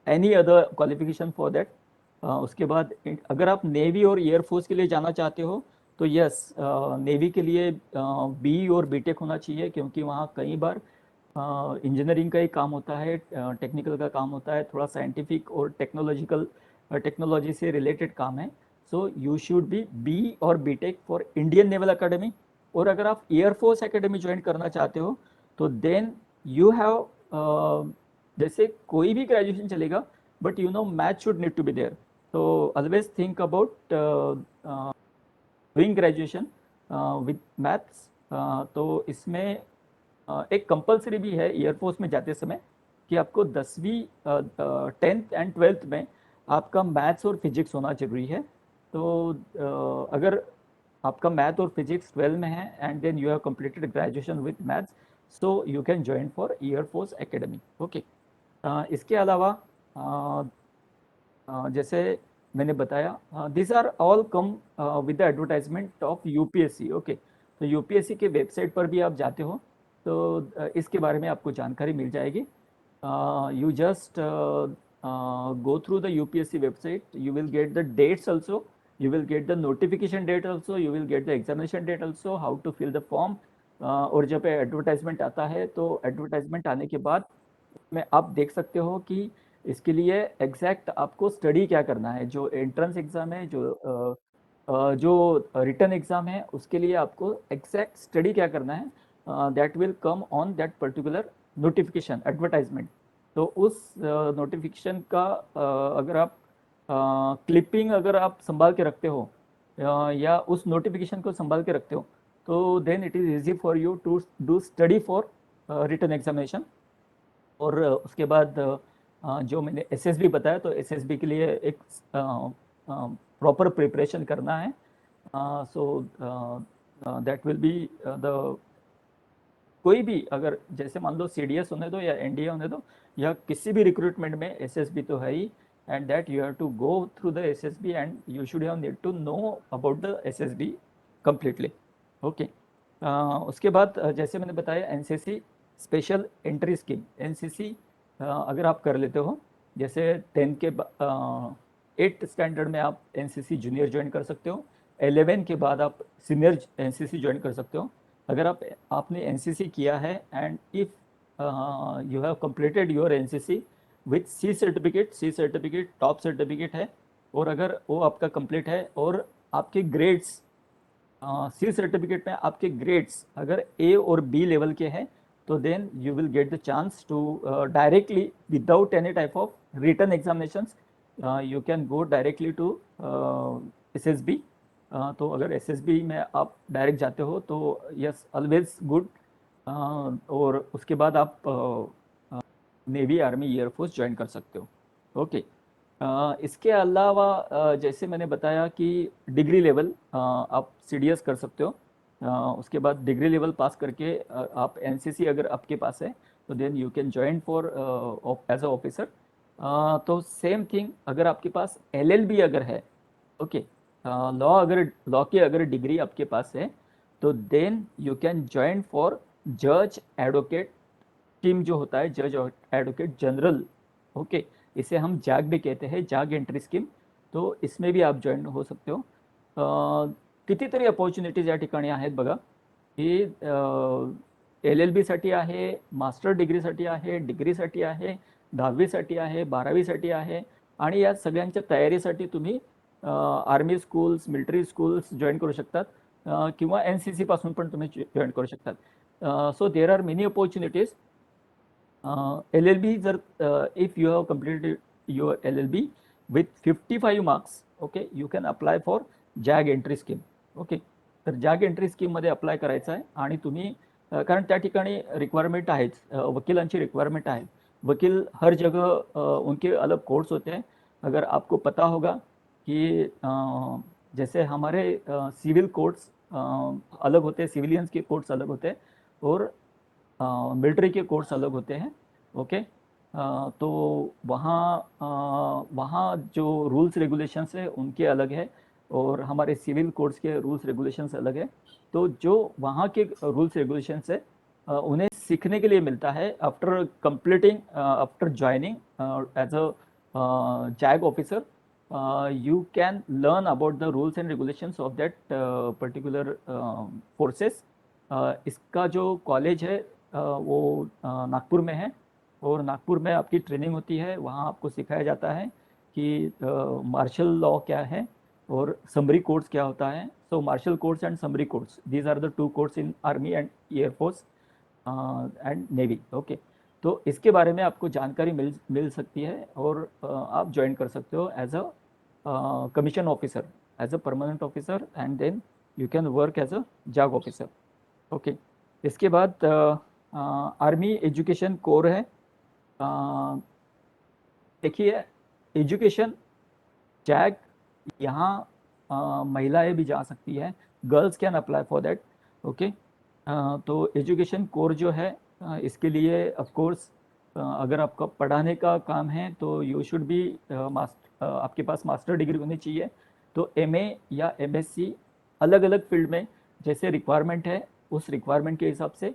Speaker 2: any other qualification for that. उसके बाद अगर आप नेवी और एयरफोर्स के लिए जाना चाहते हो तो यस नेवी के लिए BE और BTech होना चाहिए, क्योंकि वहाँ कई बार इंजीनियरिंग का ही काम होता है, टेक्निकल का काम होता है, थोड़ा साइंटिफिक और टेक्नोलॉजी से रिलेटेड काम है। सो यू शुड बी BE और BTech for Indian naval academy और अगर आप एयरफोर्स एकेडमी ज्वाइन करना चाहते हो तो देन यू हैव, जैसे कोई भी ग्रेजुएशन चलेगा, but you know math should need to be there. तो always think about doing graduation with maths. तो इसमें एक कंपलसरी भी है एयरफोर्स में जाते समय कि आपको 10वीं 10th एंड 12th में आपका मैथ्स और फिजिक्स होना जरूरी है. तो अगर आपका मैथ और फिजिक्स 12 में है and then you have completed graduation with maths, so you can join for air force academy. Okay. इसके अलावा जैसे मैंने बताया, this are all come with the advertisement of UPSC. Okay. तो यूपीएससी के वेबसाइट पर भी आप जाते हो तो इसके बारे में आपको जानकारी मिल जाएगी. You just go through the UPSC website. You will get the dates also. You will get the notification date also. You will get the examination date also. How to fill the form. और जब एडवर्टाइजमेंट आता है तो एडवर्टाइजमेंट आने के बाद में आप देख सकते हो कि इसके लिए एग्जैक्ट आपको स्टडी क्या करना है. जो एंट्रेंस एग्जाम है, जो रिटर्न एग्जाम है, उसके लिए आपको एग्जैक्ट स्टडी क्या करना है, that will come on that particular notification advertisement. तो उस नोटिफिकेशन का अगर आप क्लिपिंग अगर आप संभाल के रखते हो या उस नोटिफिकेशन को संभाल के रखते हो तो then it is easy for you to do study for written examination. और उसके बाद जो मैंने एसएसबी बताया, तो एसएसबी के लिए एक प्रॉपर प्रिपरेशन करना है. So that will be the, कोई भी अगर जैसे मान लो सीडीएस होने दो या एनडीए होने दो या किसी भी रिक्रूटमेंट में एसएसबी तो है ही. And that you have to go through the SSB and you should have need to know about the SSB completely. Okay. उसके बाद जैसे मैंने बताया NCC special entry scheme. NCC अगर आप कर लेते हो, जैसे 10th के 8th स्टैंडर्ड में आप एनसीसी जूनियर ज्वाइन कर सकते हो. 11 के बाद आप सीनियर एनसीसी ज्वाइन कर सकते हो. अगर आपने एनसीसी किया है and if you have completed your NCC with C certificate top certificate है, और अगर वो आपका कंप्लीट है और आपके ग्रेड्स सी सर्टिफिकेट में आपके ग्रेड्स अगर ए और बी लेवल के हैं तो then you will get the chance to directly without any type of written examinations you can go directly to SSB. तो अगर एसएसबी में आप डायरेक्ट जाते हो तो यस ऑलवेज गुड. और उसके बाद आप नेवी, आर्मी, एयरफोर्स ज्वाइन कर सकते हो. ओके. इसके अलावा जैसे मैंने बताया कि डिग्री लेवल आप सीडीएस कर सकते हो. उसके बाद डिग्री लेवल पास करके आप एनसीसी अगर आपके पास है तो then you can join for as a officer. तो सेम थिंग अगर आपके पास एलएलबी अगर है, ओके, लॉ की अगर डिग्री आपके पास है तो then you can join for जज एडवोकेट टीम जो होता है, जज एडवोकेट जनरल. ओके. इसे हम जाग भी कहते हैं, जाग एंट्री स्कीम. तो इसमें भी आप जॉईन हो सकते हो. कितीतरी अपॉर्च्युनिटीज या ठिकाणी आहेत बघा की LLB साठी आहे, मास्टर डिग्रीसाठी आहे, डिग्रीसाठी आहे, 10वीसाठी आहे, 12वीसाठी आहे, आणि या सगळ्यांच्या तयारीसाठी तुम्ही army schools, military schools join करू शकतात किंवा एनसीसी पासून पण तुम्ही जॉईन करू शकतात. So there are many opportunities. LLB जर if you have completed your LLB with 55 marks, okay, you can apply for JAG entry scheme. Okay. तर JAG entry scheme मध्ये अप्लाय करायचं आहे आणि तुम्ही कारण त्या ठिकाणी रिक्वायरमेंट आहेच, वकिलांची रिक्वायरमेंट आहे. वकील हर जगह उनके अलग कोर्स होते हैं. अगर आपको पता होगा कि जैसे हमारे सिविल कोर्ट्स अलग होते हैं, सिविलियंस के कोर्ट्स अलग होते हैं और मिलिट्री के कोर्स अलग होते हैं. ओके. तो वहाँ जो रूल्स रेगुलेशंस है उनके अलग है और हमारे सिविल कोर्ट्स के रूल्स रेगुलेशंस अलग है. तो जो वहाँ के रूल्स रेगुलेशंस है उन्हें सीखने के लिए मिलता है after completing, after joining as a JAG officer. you can learn about the rules and regulations of that particular forces. इसका जो कॉलेज है वो नागपुर में है और नागपुर में आपकी ट्रेनिंग होती है. वहाँ आपको सिखाया जाता है कि मार्शल लॉ क्या है, और समरी कोर्स क्या होता है. So martial course and summary course, these are the two course in army and air force and navy. Okay, तो इसके बारे में आपको जानकारी मिल सकती है और आप ज्वाइन कर सकते हो as a commission officer, as a permanent officer, and then you can work as a JAG officer. Okay, इसके बाद आर्मी एजुकेशन कोर है. देखिए, एजुकेशन जैग, यहाँ महिलाएं भी जा सकती है, girls can apply for that. Okay, तो एजुकेशन कोर जो है इसके लिए ऑफ कोर्स अगर आपका पढ़ाने का काम है तो यू शुड बी आपके पास मास्टर डिग्री होनी चाहिए. तो एमए या एमएससी अलग अलग फील्ड में जैसे रिक्वायरमेंट है उस रिक्वायरमेंट के हिसाब से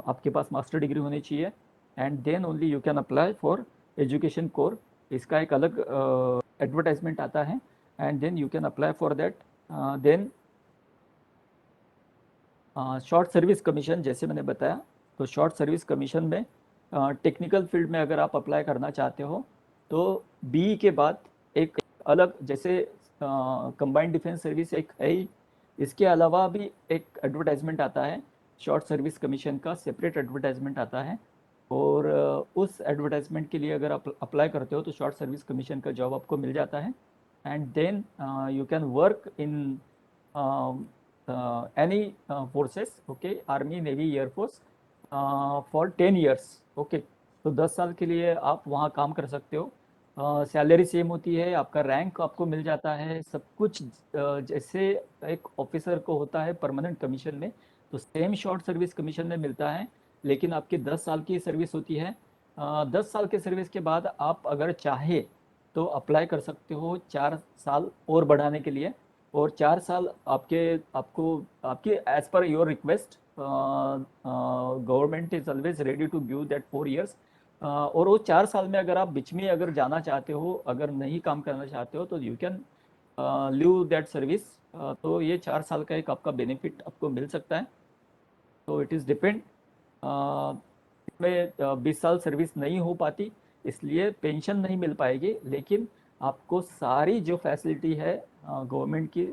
Speaker 2: आपके पास मास्टर डिग्री होनी चाहिए, and then only you can apply for education corps. इसका एक अलग एडवर्टाइजमेंट आता है, and then you can apply for that. Then short service commission, जैसे मैंने बताया, तो शॉर्ट सर्विस कमीशन में टेक्निकल फील्ड में अगर आप अप्लाई करना चाहते हो तो बी के बाद एक अलग, जैसे कंबाइंड डिफेंस सर्विस एक है ही, इसके अलावा भी एक एडवर्टाइजमेंट आता है शॉर्ट सर्विस कमीशन का, सेपरेट एडवर्टाइजमेंट आता है. और उस एडवर्टाइजमेंट के लिए अगर आप अप्लाई करते हो तो शॉर्ट सर्विस कमीशन का जॉब आपको मिल जाता है, and then you can work in any forces, okay, army, navy, air force for 10 years. Okay, तो 10 साल के लिए आप वहाँ काम कर सकते हो. सैलरी सेम होती है, आपका रैंक आपको मिल जाता है, सब कुछ जैसे एक ऑफिसर को होता है परमानेंट कमीशन में, तो सेम शॉर्ट सर्विस कमीशन में मिलता है. लेकिन आपकी 10 साल की सर्विस होती है. 10 साल के सर्विस के बाद आप अगर चाहे तो अप्लाई कर सकते हो 4 साल और बढ़ाने के लिए, और 4 साल आपकी as per your request government is always ready to give that 4 years. और वो 4 साल में अगर आप बीच में अगर जाना चाहते हो, अगर नहीं काम करना चाहते हो, तो you can leave that service. तो ये 4 साल का एक आपका बेनिफिट आपको मिल सकता है. तो इट इज़ डिपेंड. इसमें 20 साल सर्विस नहीं हो पाती, इसलिए पेंशन नहीं मिल पाएगी, लेकिन आपको सारी जो फैसिलिटी है गवर्नमेंट की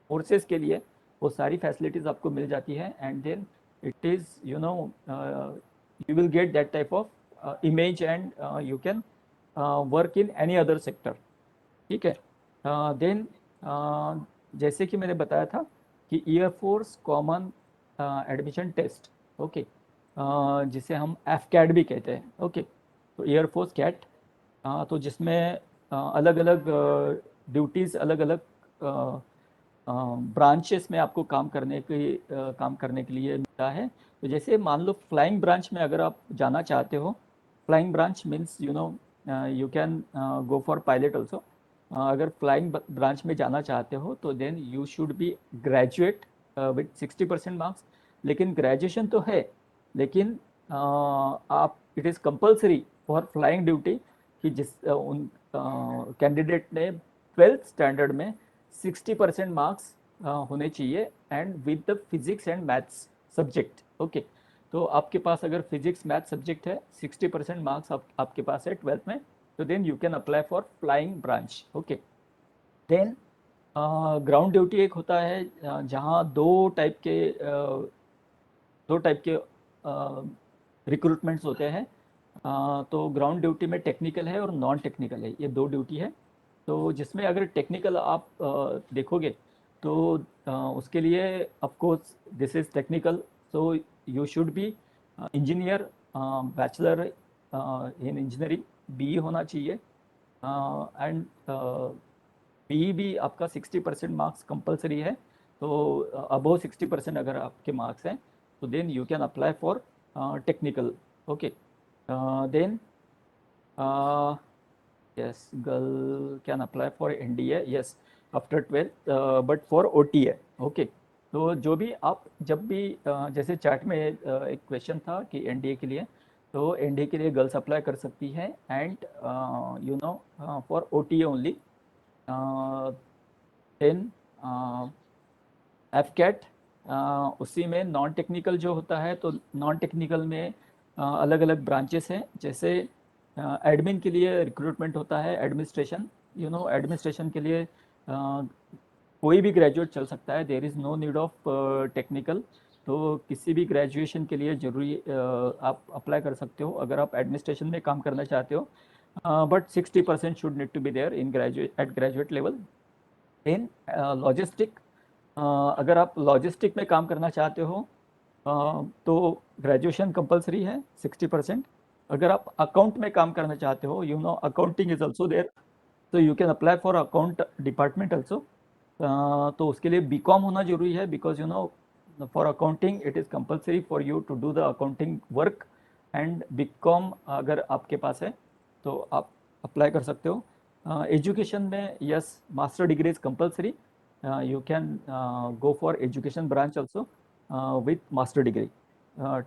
Speaker 2: फोर्सेस के लिए, वो सारी फैसिलिटीज़ आपको मिल जाती है, and then it is you will get that type of image, and you can work in any other sector. ठीक है. देन जैसे कि मैंने बताया था कि air force common admission test, okay, जिसे हम एफकैट भी कहते हैं. ओके, तो एयरफोर्स कैट, तो जिसमें अलग अलग ड्यूटीज़, अलग अलग ब्रांचेस में आपको काम करने के लिए मिलता है. तो जैसे मान लो फ्लाइंग ब्रांच में अगर आप जाना चाहते हो, flying branch means you can go for pilot also. अगर फ्लाइंग ब्रांच में जाना चाहते हो तो then you should be graduate with 60% marks. लेकिन ग्रेजुएशन तो है, लेकिन आप it is compulsory for flying duty कि उन कैंडिडेट ने 12th स्टैंडर्ड में 60% मार्क्स होने चाहिए, and with the physics and maths subject. Okay, तो आपके पास अगर फिजिक्स मैथ सब्जेक्ट है, 60% मार्क्स आपके पास है 12th में, तो then you can apply for flying branch. Okay, then ground duty एक होता है जहाँ दो टाइप के रिक्रूटमेंट्स होते हैं. तो ग्राउंड ड्यूटी में टेक्निकल है और नॉन टेक्निकल है, ये दो ड्यूटी है. तो जिसमें अगर टेक्निकल आप देखोगे तो उसके लिए of course this is technical, so you should be engineer, bachelor in engineering, BE होना चाहिए, एंड बीई भी आपका 60% मार्क्स कंपलसरी है. तो अबव 60% अगर आपके मार्क्स हैं तो then you can apply for technical. Okay, then yes, girl can apply for NDA, yes, after 12th, but for OTA. Okay, तो जो भी आप जब भी जैसे चैट में एक क्वेश्चन था कि एनडीए के लिए, तो एनडीए के लिए गर्ल्स अप्लाई कर सकती है, and for OTA only. Then AFCAT, उसी में नॉन टेक्निकल जो होता है, तो नॉन टेक्निकल में अलग अलग ब्रांचेस हैं. जैसे एडमिन के लिए रिक्रूटमेंट होता है, एडमिनिस्ट्रेशन, यू नो एडमिनिस्ट्रेशन के लिए कोई भी ग्रेजुएट चल सकता है, there is no need of technical. तो किसी भी ग्रेजुएशन के लिए जरूरी आप अप्लाई कर सकते हो अगर आप एडमिनिस्ट्रेशन में काम करना चाहते हो, but 60% should need to be there in graduate level. In logistic, अगर आप लॉजिस्टिक में काम करना चाहते हो तो ग्रेजुएशन कंपलसरी है 60%। अगर आप अकाउंट में काम करना चाहते हो, you know accounting is also there, तो you can apply for account department also. तो उसके लिए बीकॉम होना जरूरी है, because you know for accounting it is compulsory for you to do the accounting work, and B Com अगर आपके पास है तो आप अप्लाई कर सकते हो। एजुकेशन में yes, master degree is compulsory, you can go for education branch also with master degree.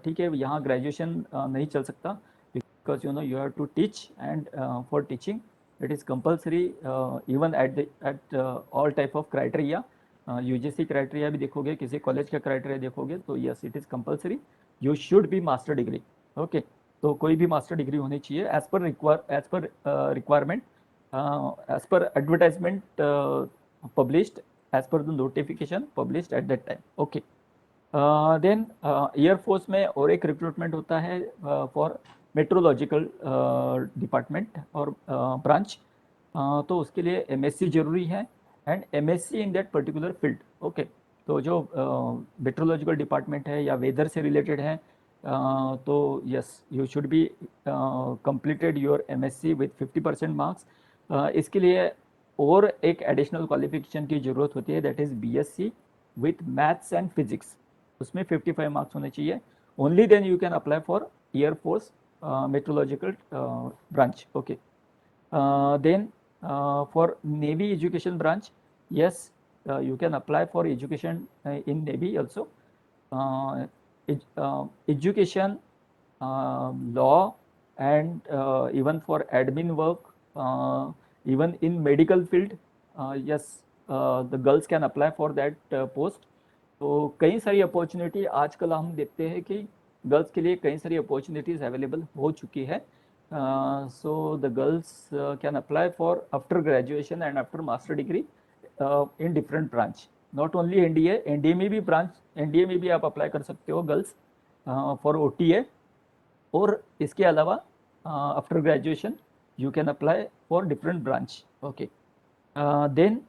Speaker 2: ठीक है, यहाँ ग्रेजुएशन नहीं चल सकता, because you know you have to teach, and for teaching it is compulsory even at all type of criteria। UGC criteria भी देखोगे, किसी कॉलेज का क्राइटेरिया देखोगे, तो yes it is compulsory, you should be master degree. Okay, तो कोई भी मास्टर डिग्री होनी चाहिए as per requirement, as per advertisement published, as per the notification published at that time. Okay, then air force में और एक रिक्रूटमेंट होता है फॉर मेट्रोलॉजिकल डिपार्टमेंट और ब्रांच, तो उसके लिए MSc जरूरी है, and MSc in that particular field. Okay, तो जो मेट्रोलॉजिकल डिपार्टमेंट है या वेदर से रिलेटेड है, तो yes you should be completed your MSc with 50% marks. इसके लिए और एक एडिशनल क्वालिफिकेशन की ज़रूरत होती है, that is BSc with maths and physics, उसमें 55 मार्क्स होने चाहिए। Only then you can apply for air force meteorological branch। Okay, then for Navy education branch, yes, you can apply for education in Navy also, education, law, and even for admin work, even in medical field, yes, the girls can apply for that post। तो कई सारी अपॉर्चुनिटी आजकल हम देखते हैं कि गर्ल्स के लिए कई सारी अपॉर्चुनिटीज़ अवेलेबल हो चुकी है। So the girls can apply for after graduation and after master degree in different branch, not only NDA में भी ब्रांच, NDA में भी आप अप्लाई कर सकते हो गर्ल्स फॉर OTA, और इसके अलावा after graduation you can apply for different branch. Okay, then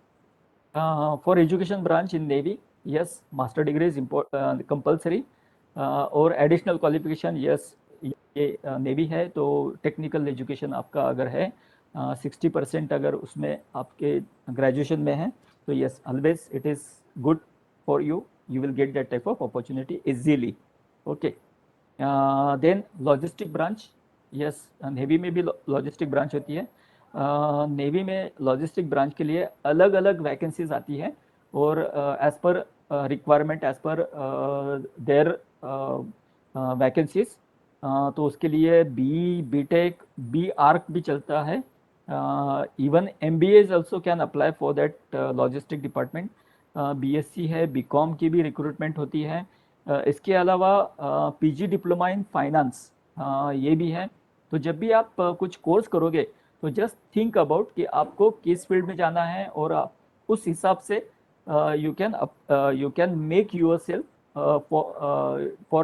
Speaker 2: for education branch in navy, yes, master degree is compulsory, और एडिशनल क्वालिफिकेशन यस ये नेवी है, तो टेक्निकल एजुकेशन आपका अगर है 60% अगर उसमें आपके ग्रेजुएशन में है, तो yes always it is good for you, you will get that type of opportunity easily. Okay, then logistic branch, yes navy में भी लॉजिस्टिक ब्रांच होती है। नेवी में लॉजिस्टिक ब्रांच के लिए अलग अलग वैकेंसीज आती है, और as per requirement, as per their vacancies, तो उसके लिए BTech, BArch भी चलता है, even MBAs also can apply for that logistic department. BSc है, BCom की भी रिक्रूटमेंट होती है। इसके अलावा PG डिप्लोमा इन फाइनेंस ये भी है। तो जब भी आप कुछ कोर्स करोगे, तो जस्ट थिंक अबाउट कि आपको किस फील्ड में जाना है, और आप उस हिसाब से you can make yourself for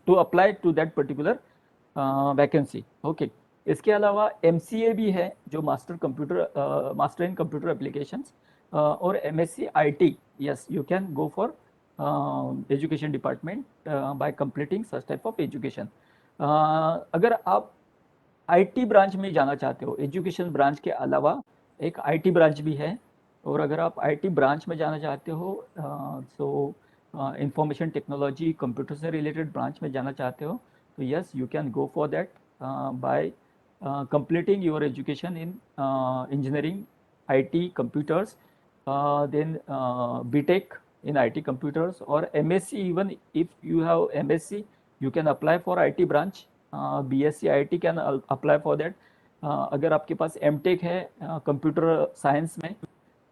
Speaker 2: to apply to that particular vacancy। okay, इसके अलावा MCA भी है, जो मास्टर इन कंप्यूटर एप्लीकेशंस, और MSc IT, yes, you can go for education department by completing such type of education। अगर आप IT ब्रांच में जाना चाहते हो, एजुकेशन ब्रांच के अलावा एक IT ब्रांच भी है, और अगर आप IT ब्रांच में जाना चाहते हो, सो इंफॉर्मेशन टेक्नोलॉजी कंप्यूटर से रिलेटेड ब्रांच में जाना चाहते हो, तो yes you can go for that bye completing your education in engineering, IT computers, then BTech in IT computers, or MSc, even if you have MSc you can apply for IT branch। BSc IT can apply for that। अगर आपके पास MTech है कंप्यूटर साइंस में,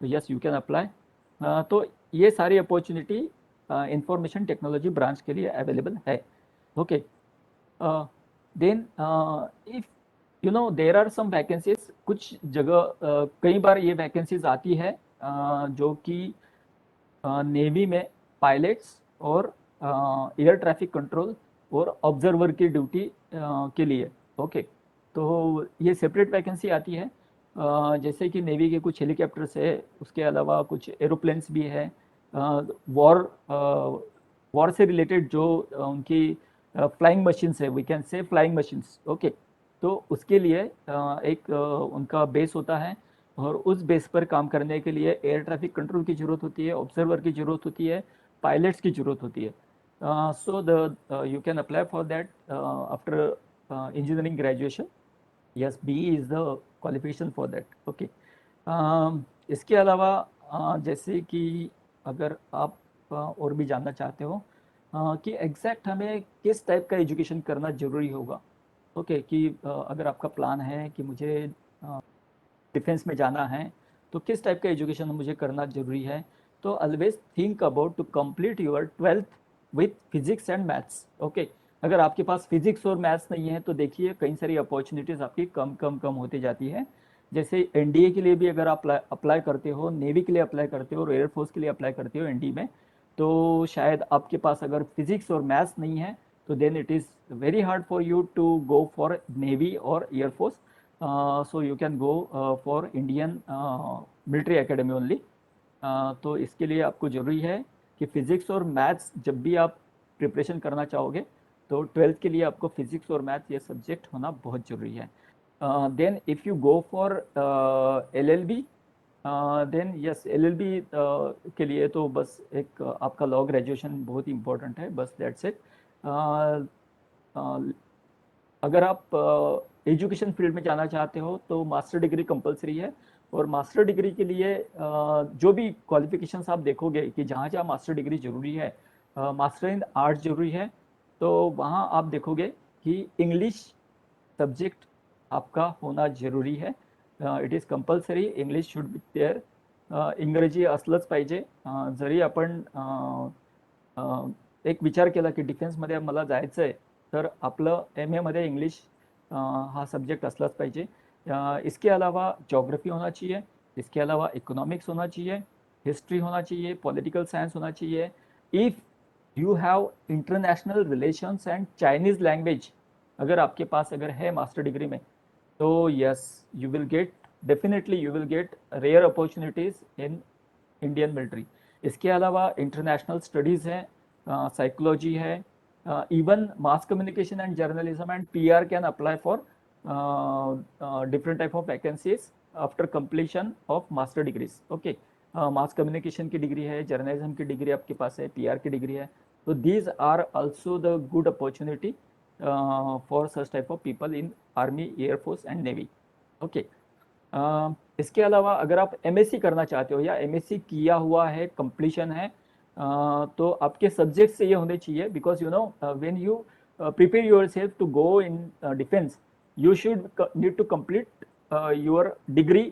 Speaker 2: तो यस यू कैन अप्लाई। तो ये सारी अपॉर्चुनिटी इंफॉर्मेशन टेक्नोलॉजी ब्रांच के लिए अवेलेबल है। Okay, then if you know there are some vacancies, कुछ जगह कई बार ये वैकेंसीज आती है जो कि नेवी में पायलट्स और एयर ट्रैफिक कंट्रोल और ऑब्जर्वर की ड्यूटी के लिए। ओके, तो ये सेपरेट वैकेंसी आती है। जैसे कि नेवी के कुछ हेलीकॉप्टर्स है, उसके अलावा कुछ एरोप्लेन्स भी है। वॉर वॉर से रिलेटेड जो उनकी फ्लाइंग मशीन्स है, we can say flying machines. Okay, तो उसके लिए एक उनका बेस होता है और उस बेस पर काम करने के लिए एयर ट्रैफिक कंट्रोल की ज़रूरत होती है, ऑब्जर्वर की ज़रूरत होती है, पायलट्स की ज़रूरत होती है। So the you can apply for that after engineering graduation. Yes, B is the qualification for that. Okay, इसके अलावा जैसे कि अगर आप और भी जानना चाहते हो कि एग्जैक्ट हमें किस टाइप का एजुकेशन करना ज़रूरी होगा। ओके, कि अगर आपका प्लान है कि मुझे डिफेंस में जाना है तो किस टाइप का एजुकेशन मुझे करना जरूरी है, तो always think about to complete your 12th with physics and maths. Okay, अगर आपके पास फिजिक्स और मैथ्स नहीं है तो देखिए कई सारी अपॉर्चुनिटीज़ आपकी कम कम कम होती जाती है। जैसे एनडीए के लिए भी अगर आप अप्लाई करते हो, नेवी के लिए अप्लाई करते हो और एयरफोर्स के लिए अप्लाई करते हो एनडी में, तो शायद आपके पास अगर फिजिक्स और मैथ्स नहीं है तो then it is very hard for you to go for navy और air force. So you can go for Indian military academy only। तो इसके लिए आपको ज़रूरी है कि फिज़िक्स और मैथ्स जब भी आप प्रिपरेशन करना चाहोगे तो 12th के लिए आपको फिज़िक्स और मैथ्स ये सब्जेक्ट होना बहुत ज़रूरी है। Then if you go for LLB, then yes, LLB के लिए तो बस एक आपका लॉ ग्रेजुएशन बहुत ही इम्पोर्टेंट है, बस दैट्स इट। अगर आप एजुकेशन फील्ड में जाना चाहते हो तो मास्टर डिग्री कंपलसरी है। और मास्टर डिग्री के लिए जो भी क्वालिफिकेशंस आप देखोगे कि जहाँ जहाँ मास्टर डिग्री जरूरी है, मास्टर इन आर्ट जरूरी है, तो वहाँ आप देखोगे कि इंग्लिश सब्जेक्ट आपका होना जरूरी है। It is compulsory, English should be there. इंग्रजी असलंच पाहिजे। जरी आपण एक विचार केला की डिफेन्समध्ये मला जायचं आहे तर आपलं MA मध्ये इंग्लिश हा सब्जेक्ट असलाच पाहिजे। इसके अलावा ज्योग्राफी होना चाहिए, इसके अलावा इकोनॉमिक्स होना चाहिए, हिस्ट्री होना चाहिए, पॉलिटिकल साइंस होना चाहिए। If you have international relations and Chinese language अगर आपके पास अगर है मास्टर डिग्री में, तो yes, you will get, definitely you will get rare opportunities in Indian military. इसके अलावा इंटरनेशनल स्टडीज़ हैं, साइकोलॉजी है, even mass communication and journalism and PR can apply for different type of vacancies after completion of master degrees. Okay, mass communication की डिग्री है, जर्नलिज्म की डिग्री आपके पास है, PR की डिग्री है, तो these are also the good opportunity for such type of people in army, air force and navy. Okay, इसके अलावा अगर आप MSc करना चाहते हो या MSc किया हुआ है, कंप्लीशन है, तो आपके सब्जेक्ट से ये होने चाहिए, because you know when you prepare yourself to go in defence, you should need to complete your degree,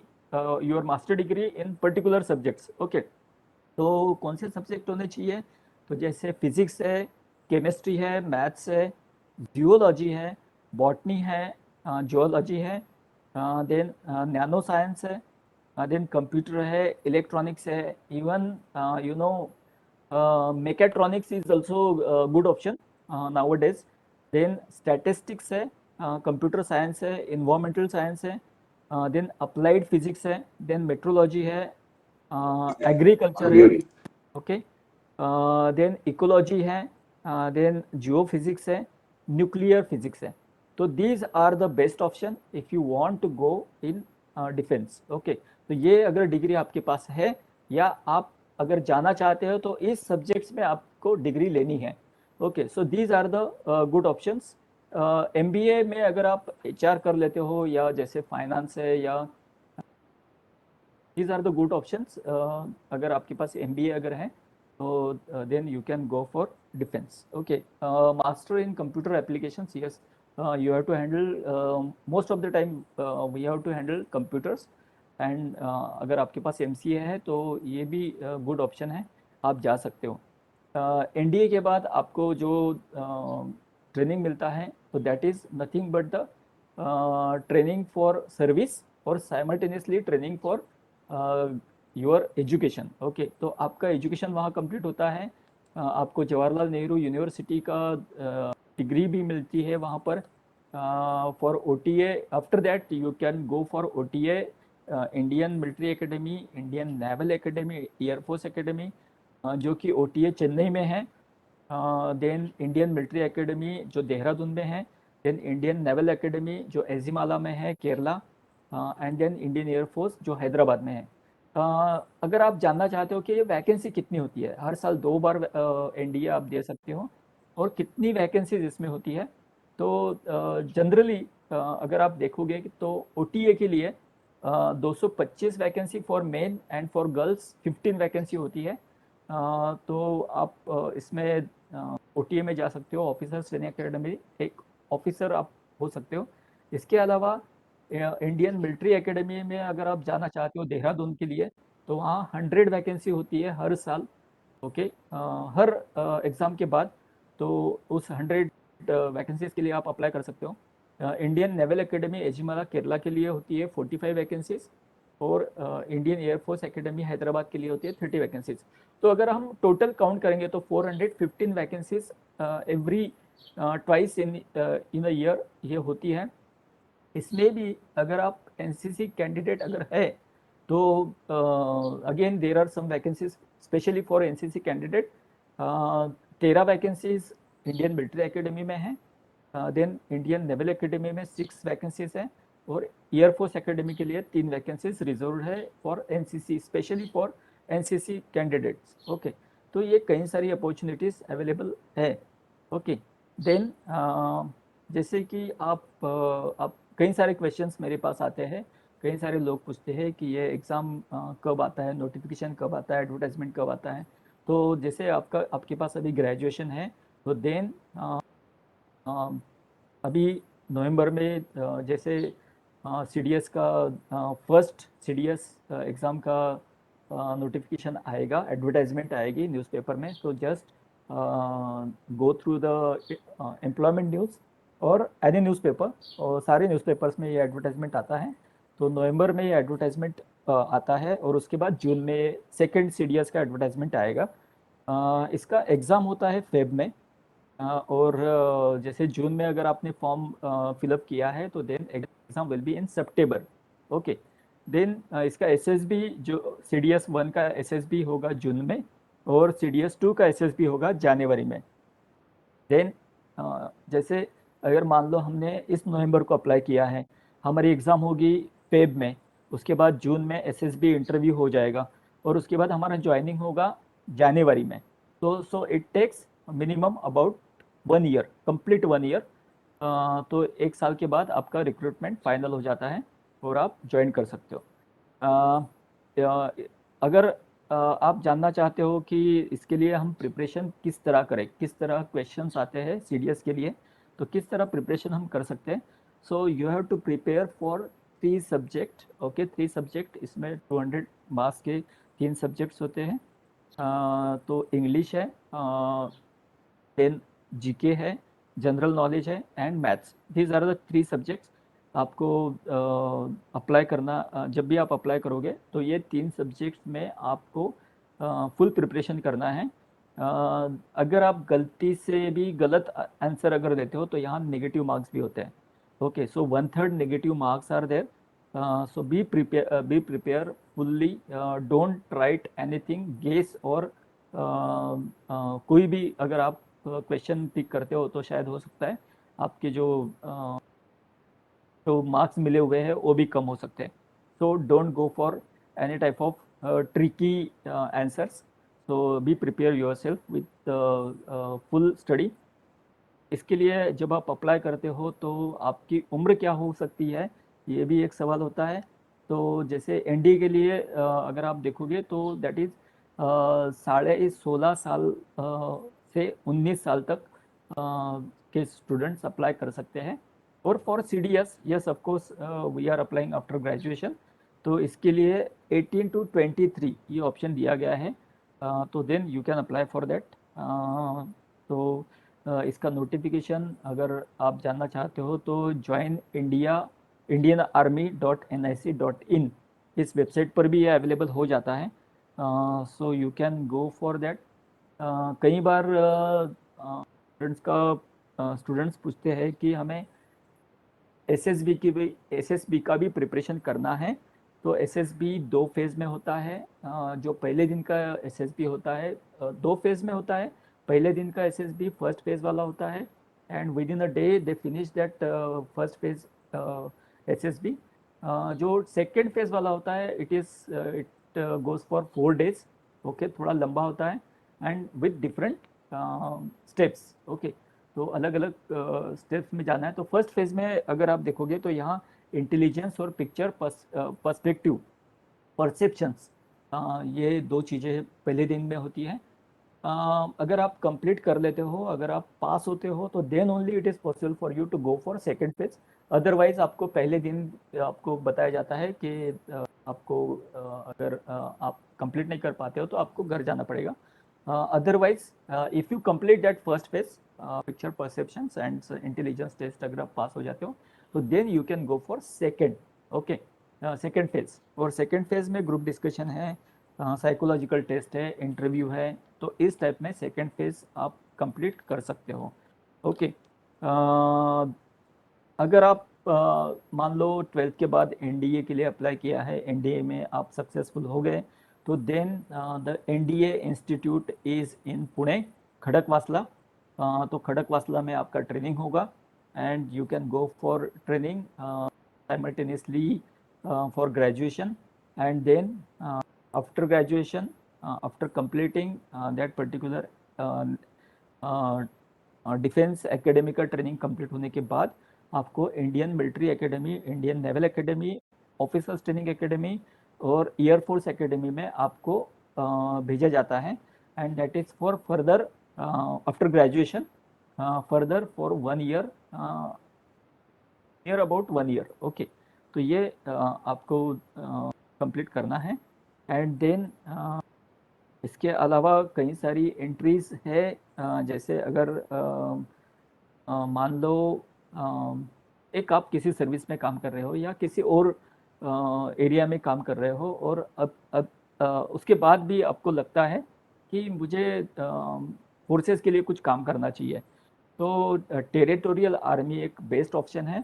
Speaker 2: your master degree in particular subjects। okay, तो कौन से सब्जेक्ट होने चाहिए, तो जैसे फिजिक्स है, केमिस्ट्री है, मैथ्स है, जियोलॉजी है, बॉटनी है, जियोलॉजी है, देन नैनो साइंस है, देन कंप्यूटर है, इलेक्ट्रॉनिक्स है, even you know mechatronics is also a good option nowadays। then statistics है, कंप्यूटर साइंस है, इन्वायरमेंटल साइंस है, देन अप्लाइड फिजिक्स है, देन मेट्रोलॉजी है, एग्रीकल्चर है, ओके, देन इकोलॉजी है, देन जियो फिजिक्स है, न्यूक्लियर फिजिक्स है। तो these are the best option if you want to go in defence. Okay, तो ये अगर डिग्री आपके पास है या आप अगर जाना चाहते हो तो इस सब्जेक्ट्स में आपको डिग्री लेनी है। Okay, so these are the good options. MBA में अगर आप HR कर लेते हो या जैसे फाइनेंस है, या these are the good options. अगर आपके पास MBA अगर है तो then you can go for defence. Okay, master in computer applications, yes, you have to handle most of the time we have to handle computers and अगर आपके पास MCA है तो ये भी गुड ऑप्शन है, आप जा सकते हो। NDA के बाद आपको जो ट्रेनिंग मिलता है तो that is nothing but the training for service और simultaneously training for your education. Okay, तो आपका एजुकेशन वहाँ कंप्लीट होता है, आपको जवाहरलाल नेहरू यूनिवर्सिटी का डिग्री भी मिलती है वहाँ पर for OTA। After that you can go for OTA, Indian military academy, Indian naval academy, air force academy, जो कि OTA चेन्नई में है। देन इंडियन मिलिट्री एकेडमी जो देहरादून में है, देन इंडियन नेवल एकेडमी जो एजिमाला में है, Kerala, and then Indian air force जो हैदराबाद में है। अगर आप जानना चाहते हो कि ये वैकेंसी कितनी होती है, हर साल 2 बार NDA आप दे सकते हो, और कितनी वैकेंसीज इसमें होती है, तो जनरली अगर आप देखोगे तो OTA के लिए 225 vacancy for main and for girls 15 vacancy होती है। तो आप इसमें OTA में जा सकते हो, ऑफिसर ट्रेनिंग अकेडमी, एक ऑफिसर आप हो सकते हो। इसके अलावा इंडियन मिलिट्री एकेडमी में अगर आप जाना चाहते हो देहरादून के लिए, तो वहाँ 100 वैकेंसी होती है हर साल। ओके, हर एग्ज़ाम के बाद, तो उस 100 वैकेंसीज के लिए आप अप्लाई कर सकते हो। Indian naval academy Ezhimala Kerala के लिए होती है 45 वैकेंसीज, और इंडियन एयरफोर्स एकेडमी हैदराबाद के लिए होती है 30 वैकेंसीज। तो अगर हम टोटल काउंट करेंगे तो 415 vacancies every twice in a year ये होती है। इसमें भी अगर आप NCC कैंडिडेट अगर है, तो again there are some vacancies specially for NCC candidate. 13 vacancies Indian military academy में है, देन इंडियन नेवल एकेडमी में 6 वैकेंसीज है, और एयरफोर्स एकेडमी के लिए 3 वैकेंसीज रिजर्व है for NCC, specially for NCC candidates. Okay, तो ये कई सारी अपॉर्चुनिटीज़ अवेलेबल है। ओके, देन जैसे कि आप कई सारे क्वेश्चंस मेरे पास आते हैं, कई सारे लोग पूछते हैं कि ये एग्ज़ाम कब आता है, नोटिफिकेशन कब आता है, एडवर्टाइजमेंट कब आता है। तो जैसे आपके पास अभी ग्रेजुएशन है, तो देन अभी नवंबर में जैसे CDS का फर्स्ट CDS एग्ज़ाम का नोटिफिकेशन आएगा, एडवर्टाइजमेंट आएगी न्यूज़पेपर में, तो just go through the employment news और एनी न्यूज़पेपर, और सारे न्यूज़पेपर्स में ये एडवर्टाइजमेंट आता है। तो नवंबर में ये एडवर्टाइजमेंट आता है, और उसके बाद जून में सेकेंड CDS का एडवर्टाइजमेंट आएगा। इसका एग्ज़ाम होता है फेब में, और जैसे जून में अगर आपने फॉर्म फिलअप किया है, तो then exam will be in September. Okay, then इसका SSB जो CDS 1 का SSB होगा जून में, और CDS 2 का SSB होगा जनवरी में। देन जैसे अगर मान लो हमने इस नवंबर को अप्लाई किया है, हमारी एग्ज़ाम होगी फेब में, उसके बाद जून में SSB इंटरव्यू हो जाएगा, और उसके बाद हमारा ज्वाइनिंग होगा जनवरी में। तो so it takes minimum about 1 year, complete 1 year. तो 1 साल के बाद आपका रिक्रूटमेंट फाइनल हो जाता है, और आप ज्वाइन कर सकते हो। अगर आप जानना चाहते हो कि इसके लिए हम प्रिपरेशन किस तरह करें, किस तरह क्वेश्चंस आते हैं CDS के लिए, तो किस तरह प्रिपरेशन हम कर सकते हैं। So you have to prepare for 3 subject. Okay, 3 subject, इसमें 200 मार्क्स के 3 सब्जेक्ट्स होते हैं। तो इंग्लिश है, देन GK है, जनरल नॉलेज है, and maths. These are the 3 subjects आपको अप्लाई करना। जब भी आप अप्लाई करोगे, तो ये 3 सब्जेक्ट्स में आपको फुल प्रिपरेशन करना है। अगर आप गलती से भी गलत आंसर अगर देते हो, तो यहाँ नेगेटिव मार्क्स भी होते हैं। Okay, so 1/3 negative marks are there. So be prepare fully, don't write anything guess, और कोई भी अगर आप क्वेश्चन पिक करते हो, तो शायद हो सकता है आपके जो मार्क्स मिले हुए हैं वो भी कम हो सकते हैं। So don't go for any type of tricky answers. So be prepare your self with full study. इसके लिए जब आप अप्लाई करते हो, तो आपकी उम्र क्या हो सकती है, ये भी एक सवाल होता है। तो जैसे NDA के लिए अगर आप देखोगे, तो दैट इज़ 16.5 साल से 19 साल तक के स्टूडेंट्स अप्लाई कर सकते हैं। और for CDS, yes of course we are applying after graduation, तो इसके लिए 18 to 23 ये ऑप्शन दिया गया है। तो then you can apply for that. तो इसका नोटिफिकेशन अगर आप जानना चाहते हो, तो ज्वाइन इंडिया indianarmy.nic.in, इस वेबसाइट पर भी ये अवेलेबल हो जाता है। सो you can go for that. कई बार स्टूडेंट्स पूछते हैं कि हमें एसएसबी का भी प्रिपरेशन करना है। तो एसएसबी 2 फेज में होता है। जो पहले दिन का एसएसबी होता है 2 फेज में होता है। पहले दिन का एसएसबी फर्स्ट फेज वाला होता है, and with in a day they finish that first phase SSB. जो सेकेंड फेज वाला होता है it goes for 4 days। Okay, थोड़ा लंबा होता है and with different steps. Okay, तो अलग अलग स्टेप्स में जाना है। तो फर्स्ट फेज में अगर आप देखोगे तो यहाँ इंटेलिजेंस और पिक्चर पर्सपेक्टिव परसेप्शंस, ये 2 चीज़ें पहले दिन में होती है। अगर आप कंप्लीट कर लेते हो, अगर आप पास होते हो, तो then only it is possible for you to go for second phase. Otherwise आपको पहले दिन आपको बताया जाता है कि आपको अगर आप कंप्लीट नहीं कर पाते हो तो आपको घर जाना पड़ेगा। Otherwise if you complete that first phase picture perceptions and intelligence test, अगर आप पास हो जाते हो तो then you can go for second. Okay, second phase. और सेकेंड फेज में ग्रुप डिस्कशन है, साइकोलॉजिकल टेस्ट है, इंटरव्यू है। तो इस टाइप में सेकेंड फेज आप कंप्लीट कर सकते हो। ओके, अगर आप मान लो 12th के बाद एनडीए के लिए अप्लाई किया है, एनडीए में आप सक्सेसफुल हो गए, तो then the NDA institute is in Pune, Khadakwasla. तो खड़कवासला में आपका ट्रेनिंग होगा and you can go for training simultaneously for graduation, and then after graduation, after completing that particular defence academy का ट्रेनिंग कंप्लीट होने के बाद आपको Indian military academy, Indian naval academy, officers training academy और एयरफोर्स एकेडमी में आपको भेजा जाता है। And that is for further after graduation, further for 1 year, near about 1 year। Okay, तो ये आपको कंप्लीट करना है। एंड देन इसके अलावा कई सारी एंट्रीज है। जैसे अगर मान लो एक आप किसी सर्विस में काम कर रहे हो या किसी और एरिया में काम कर रहे हो, और अब उसके बाद भी आपको लगता है कि मुझे फोर्सेस के लिए कुछ काम करना चाहिए, तो टेरिटोरियल आर्मी एक बेस्ट ऑप्शन है।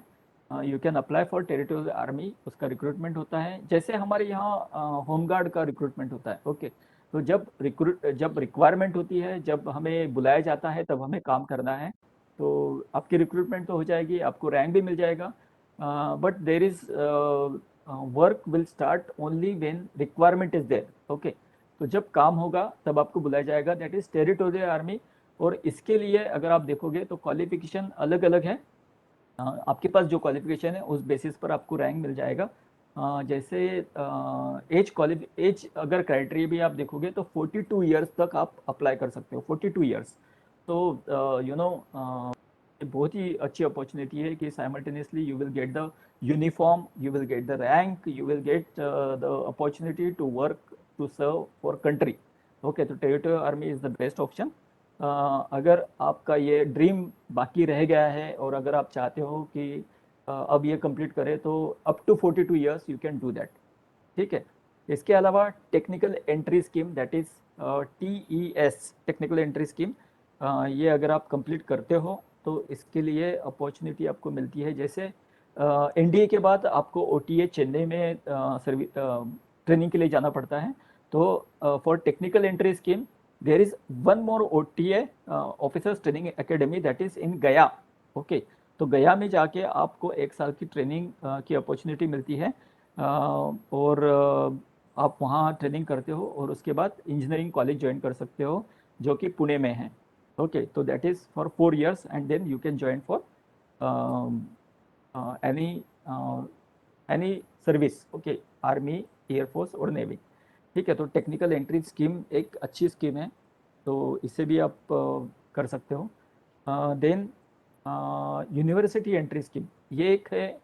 Speaker 2: You can apply for territorial army. उसका रिक्रूटमेंट होता है जैसे हमारे यहाँ होमगार्ड का रिक्रूटमेंट होता है। ओके, तो जब रिक्वायरमेंट होती है, जब हमें बुलाया जाता है, तब हमें काम करना है, तो आपकी रिक्रूटमेंट तो हो जाएगी, आपको रैंक भी मिल जाएगा। But there is work will start only when requirement is there. Okay, तो जब काम होगा तब आपको बुलाया जाएगा, दैट इज टेरिटोरियल आर्मी। और इसके लिए अगर आप देखोगे तो क्वालिफिकेशन अलग अलग है। आपके पास जो क्वालिफिकेशन है उस बेसिस पर आपको रैंक मिल जाएगा। जैसे एज अगर क्राइटेरिया भी आप देखोगे तो 42 ईयर्स तक आप अप्लाई कर सकते हो, 42 ईयर्स। तो यू नो बहुत ही अच्छी अपॉर्चुनिटी है कि simultaneously you will get the uniform, you will get the rank, you will get the opportunity to work to serve for country. Okay, तो territorial army is the best option. अगर आपका ये ड्रीम बाकी रह गया है और अगर आप चाहते हो कि अब ये कंप्लीट करें, तो up to 42 years you can do that. ठीक है, इसके अलावा technical entry scheme, that is TES, technical entry scheme, ये अगर आप कंप्लीट करते हो तो इसके लिए अपॉर्चुनिटी आपको मिलती है। जैसे एनडीए के बाद आपको OTA चेन्नई में ट्रेनिंग के लिए जाना पड़ता है। तो for technical entry scheme there is one more OTA, officers training academy, that is in गया। ओके, तो गया में जाके आपको 1 साल की ट्रेनिंग की अपॉर्चुनिटी मिलती है, और आप वहाँ ट्रेनिंग करते हो और उसके बाद इंजीनियरिंग कॉलेज ज्वाइन कर सकते हो जो कि पुणे में है। ओके, तो that is for 4 years and then you can join for any service. Okay, army, air force और नेवी। ठीक है, तो टेक्निकल एंट्री स्कीम एक अच्छी स्कीम है, तो इससे भी आप कर सकते हो। देन यूनिवर्सिटी एंट्री स्कीम, ये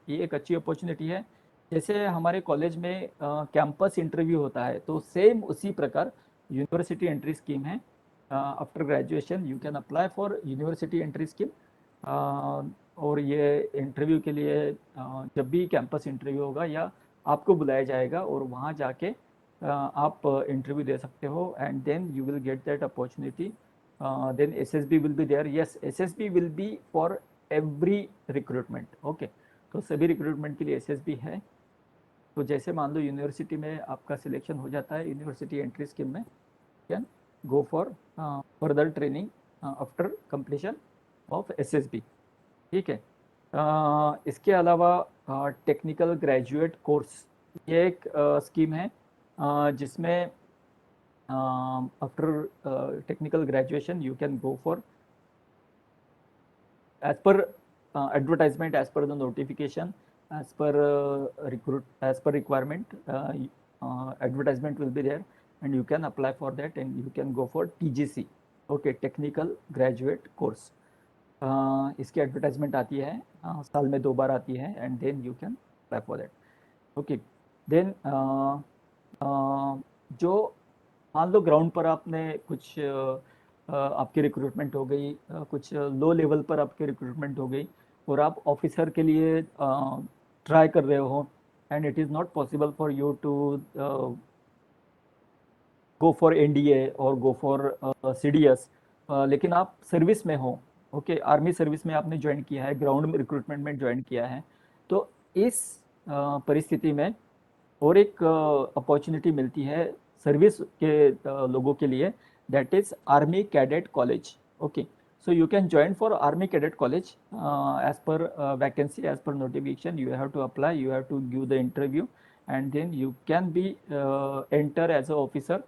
Speaker 2: एक अच्छी अपॉर्चुनिटी है। जैसे हमारे कॉलेज में कैंपस इंटरव्यू होता है, तो सेम उसी प्रकार यूनिवर्सिटी एंट्री स्कीम है। After graduation you can apply for university entry scheme और ये इंटरव्यू के लिए जब भी कैंपस इंटरव्यू होगा या आपको बुलाया जाएगा और वहाँ जाके आप इंटरव्यू दे सकते हो and then you will get that opportunity. Then SSB will be there. Yes, SSB will be for every recruitment. Okay, तो सभी रिक्रूटमेंट के लिए एसएसबी है. तो जैसे मान लो यूनिवर्सिटी में आपका सिलेक्शन हो जाता है यूनिवर्सिटी एंट्री स्कीम में, can go for further training after completion of SSB. ठीक है. इसके अलावा टेक्निकल ग्रेजुएट कोर्स, ये एक स्कीम है जिसमें after technical graduation you can go for as per advertisement, as per the notification, as per as per requirement, advertisement will be there and you can apply for that and you can go for TGC. Okay, technical graduate course. इसकी एडवर्टाइजमेंट आती है, साल में 2 बार आती है and then you can apply for that. Okay, then जो मान लो ग्राउंड पर आपने कुछ आपकी रिक्रूटमेंट हो गई, कुछ लो लेवल पर आपकी रिक्रूटमेंट हो गई और आप ऑफिसर के लिए ट्राई कर रहे हो and it is not possible for you to go for NDA और गो फॉर सीडीएस, लेकिन आप सर्विस में हो. ओके, आर्मी सर्विस में आपने ज्वाइन किया है, ग्राउंड में रिक्रूटमेंट में ज्वाइन किया है, तो इस परिस्थिति में और एक अपॉर्चुनिटी मिलती है सर्विस के लोगों के लिए, that is Army Cadet College. Okay, so you can join for Army Cadet College as per vacancy, as per notification. You have to apply, you have to give the interview, and then you can be enter as a officer.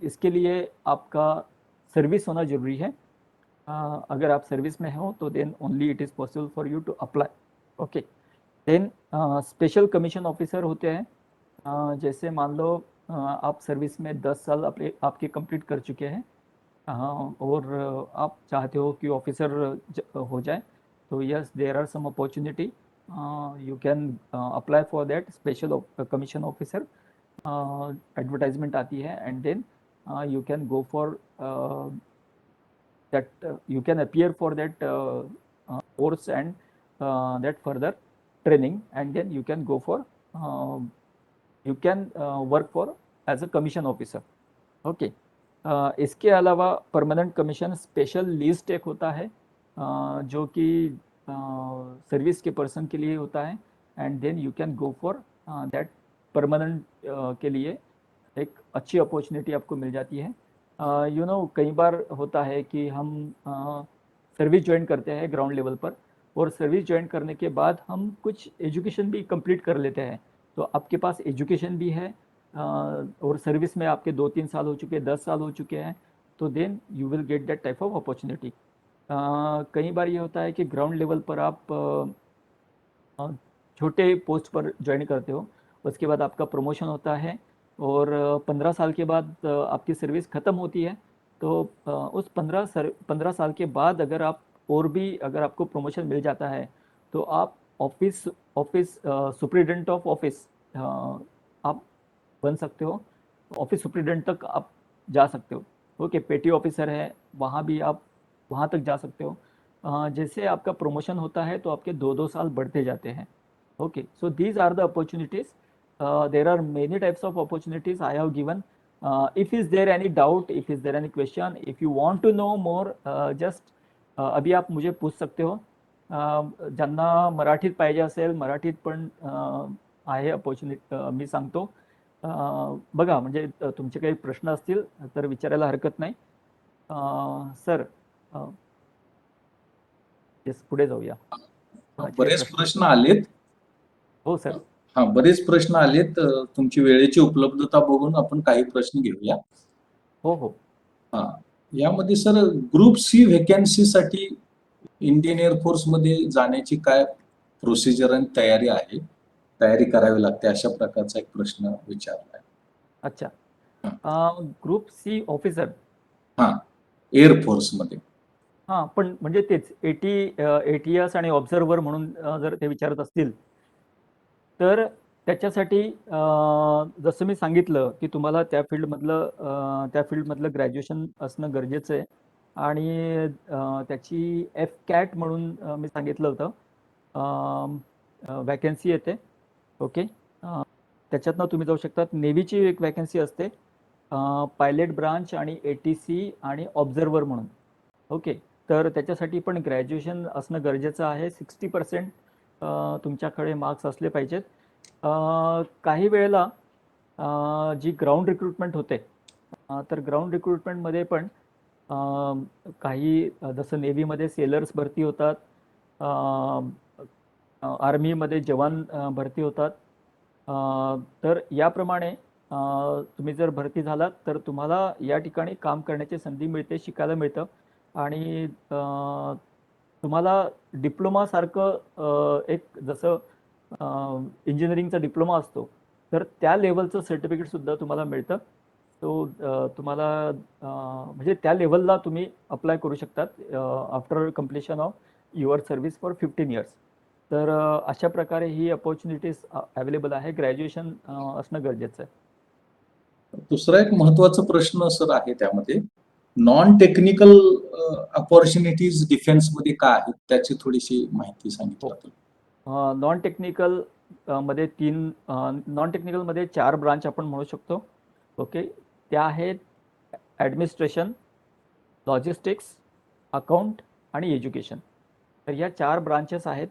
Speaker 2: इसके लिए आपका सर्विस होना जरूरी है. अगर आप सर्विस में हो तो then only it is possible for you to apply. Okay, then special commission officer होते हैं. जैसे मान लो आप सर्विस में 10 साल आपके कंप्लीट कर चुके हैं और आप चाहते हो कि ऑफिसर हो जाए, तो yes, there are some opportunity. You can apply for that special commission officer. Advertisement आती है and then you can go for that you can appear for that course and that further training and then you can go for you can work for as a commission officer. Okay, इसके अलावा परमानेंट कमीशन स्पेशल लिस्ट एक होता है जो कि सर्विस के पर्सन के लिए होता है and then you can go for that permanent के लिए एक अच्छी अपॉर्चुनिटी आपको मिल जाती है. यू नो, कई बार होता है कि हम सर्विस ज्वाइन करते हैं ग्राउंड लेवल पर और सर्विस ज्वाइन करने के बाद हम कुछ एजुकेशन भी कंप्लीट कर लेते हैं, तो आपके पास एजुकेशन भी है और सर्विस में आपके 2-3 साल हो चुके हैं, 10 साल हो चुके हैं, तो then you will get that type of opportunity. कई बार ये होता है कि ग्राउंड लेवल पर आप छोटे पोस्ट पर ज्वाइन करते हो, उसके बाद आपका प्रमोशन होता है और 15 साल के बाद आपकी सर्विस ख़त्म होती है. तो उस 15 साल के बाद अगर आप और भी अगर आपको प्रमोशन मिल जाता है तो आप ऑफिस सुप्रिटेंडेंट ऑफ ऑफिस आप बन सकते हो. ऑफिस सुप्रिटेंडेंट तक आप जा सकते हो. ओके, पेटी ऑफिसर है, वहाँ भी आप वहाँ तक जा सकते हो. जैसे आपका प्रमोशन होता है तो आपके 2-2 साल बढ़ते जाते हैं. Okay, so these are the opportunities. there are many types of opportunities I have given. If is there any doubt, if is there any question, if you want to know more, just अभी आप मुझे पूछ सकते हो. ज्यांना मराठीत पाहिजे असेल मराठीत पण आहे अपॉर्च्युनिटी, मी सांगतो. बघा, म्हणजे तुमचे काही प्रश्न असतील तर विचारायला हरकत नाही. सर, येस, पुढे जाऊया.
Speaker 1: बरेच प्रश्न आलेत.
Speaker 2: हो सर.
Speaker 1: हा, बरेच प्रश्न आलेत. तुमची वेळेची उपलब्धता बघून आपण काही प्रश्न घेऊया.
Speaker 2: हो हो.
Speaker 1: हा, यामध्ये सर ग्रुप सी व्हेकन्सीसाठी इंडियन एअरफोर्स मध्ये जाण्याची काय प्रोसिजर आणि तयारी करावी लागते, अशा प्रकारचा एक प्रश्न विचारलाय.
Speaker 2: अच्छा, ग्रुप सी ऑफिसर.
Speaker 1: हा, एअरफोर्स मध्ये.
Speaker 2: हां, पण म्हणजे तेच एटीएस आणि ऑब्झर्व्हर म्हणून जर ते विचारत असतील तर त्याच्यासाठी जसं मी सांगितलं की तुम्हाला त्या फील्डमधलं ग्रॅज्युएशन असणं गरजेचं आहे. आणि त्याची FCAT म्हणून मी सांगितलं होतं वॅकन्सी येते. ओके, त्याच्यातनं तुम्ही जाऊ शकतात. नेव्हीची एक वॅकन्सी असते, पायलट ब्रांच आणि ATC आणि ऑब्झर्वर म्हणून. ओके, तर त्याच्यासाठी पण ग्रॅज्युएशन असणं गरजेचं आहे. 60% तुमच्याकडे मार्क्स असले पाहिजेत. काही वेळेला जी ग्राउंड रिक्रुटमेंट होते, तर ग्राउंड रिक्रुटमेंटमध्ये पण काही जसं नेव्हीमध्ये सेलर्स भरती होतात, आर्मीमध्ये जवान भरती होतात. तर याप्रमाणे तुम्ही जर भरती झालात तर तुम्हाला या ठिकाणी काम करण्याची संधी मिळते, शिकायला मिळतं. आणि तुम्हाला डिप्लोमासारखं एक जसं इंजिनिअरिंगचा डिप्लोमा असतो, तर त्या लेवलचं सर्टिफिकेटसुद्धा तुम्हाला मिळतं. तो तुम्हाला म्हणजे त्या लेवलला तुम्ही अप्लाय करू शकतात after completion of your service for 15 years. तर अशा प्रकारे ही अपॉर्च्युनिटीज अवेलेबल आहे. ग्रॅज्युएशन असणं गरजेचं आहे.
Speaker 1: दुसरा एक महत्वाचा प्रश्न सर आहे त्यामध्ये, नॉन टेक्निकल अपॉर्च्युनिटीज डिफेन्समध्ये काय आहेत, त्याची थोडीशी माहिती सांगितलं तर.
Speaker 2: नॉन टेक्निकल मध्ये नॉन टेक्निकलमध्ये 4 ब्रांच आपण म्हणू शकतो. ओके, त्या आहेत ॲडमिनिस्ट्रेशन, लॉजिस्टिक्स, अकाउंट आणि एज्युकेशन. तर या 4 ब्रांचेस आहेत.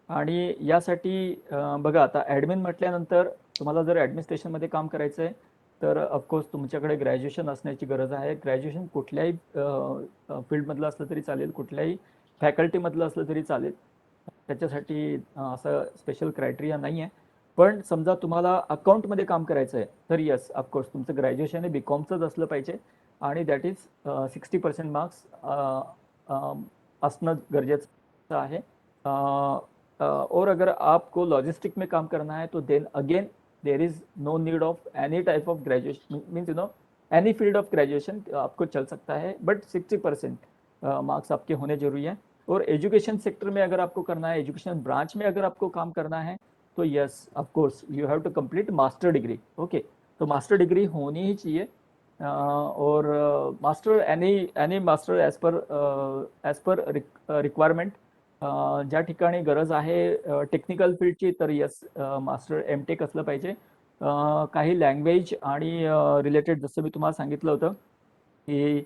Speaker 2: आणि यासाठी बघा, आता ॲडमिन म्हटल्यानंतर तुम्हाला जर ॲडमिनिस्ट्रेशनमध्ये काम करायचं आहे तर ऑफकोर्स तुमच्याकडे ग्रॅज्युएशन असण्याची गरज आहे. ग्रॅज्युएशन कुठल्याही फील्डमधलं असलं तरी चालेल, कुठल्याही फॅकल्टीमधलं असलं तरी चालेल. त्याच्यासाठी असं स्पेशल क्रायटेरिया नाही आहे. पण समजा तुम्हाला अकाउंटमध्ये काम करायचं आहे तर येस, ऑफकोर्स तुमचं ग्रॅज्युएशन हे BComचंच असलं पाहिजे आणि दॅट इज 60% मार्क्स असणं गरजेचं आहे. और अगर आपको लॉजिस्टिक में काम करना है तो then again there is no need of any type of graduation, means any field of graduation आपको चल सकता है, बट 60% मार्क्स आपके होने जरूरी है. और एजुकेशन सेक्टर में अगर आपको करना है, एजुकेशन ब्रांच में अगर आपको काम करना है तो yes, of course you have to complete master degree. Okay, तो मास्टर डिग्री होनी ही चाहिए. और master any master as per requirement. ज्या ठिकाणी गरज आहे टेक्निकल फील्डची तर यस, मास्टर MTech असलं पाहिजे. काही लँग्वेज आणि रिलेटेड, जसं मी तुम्हाला सांगितलं होतं की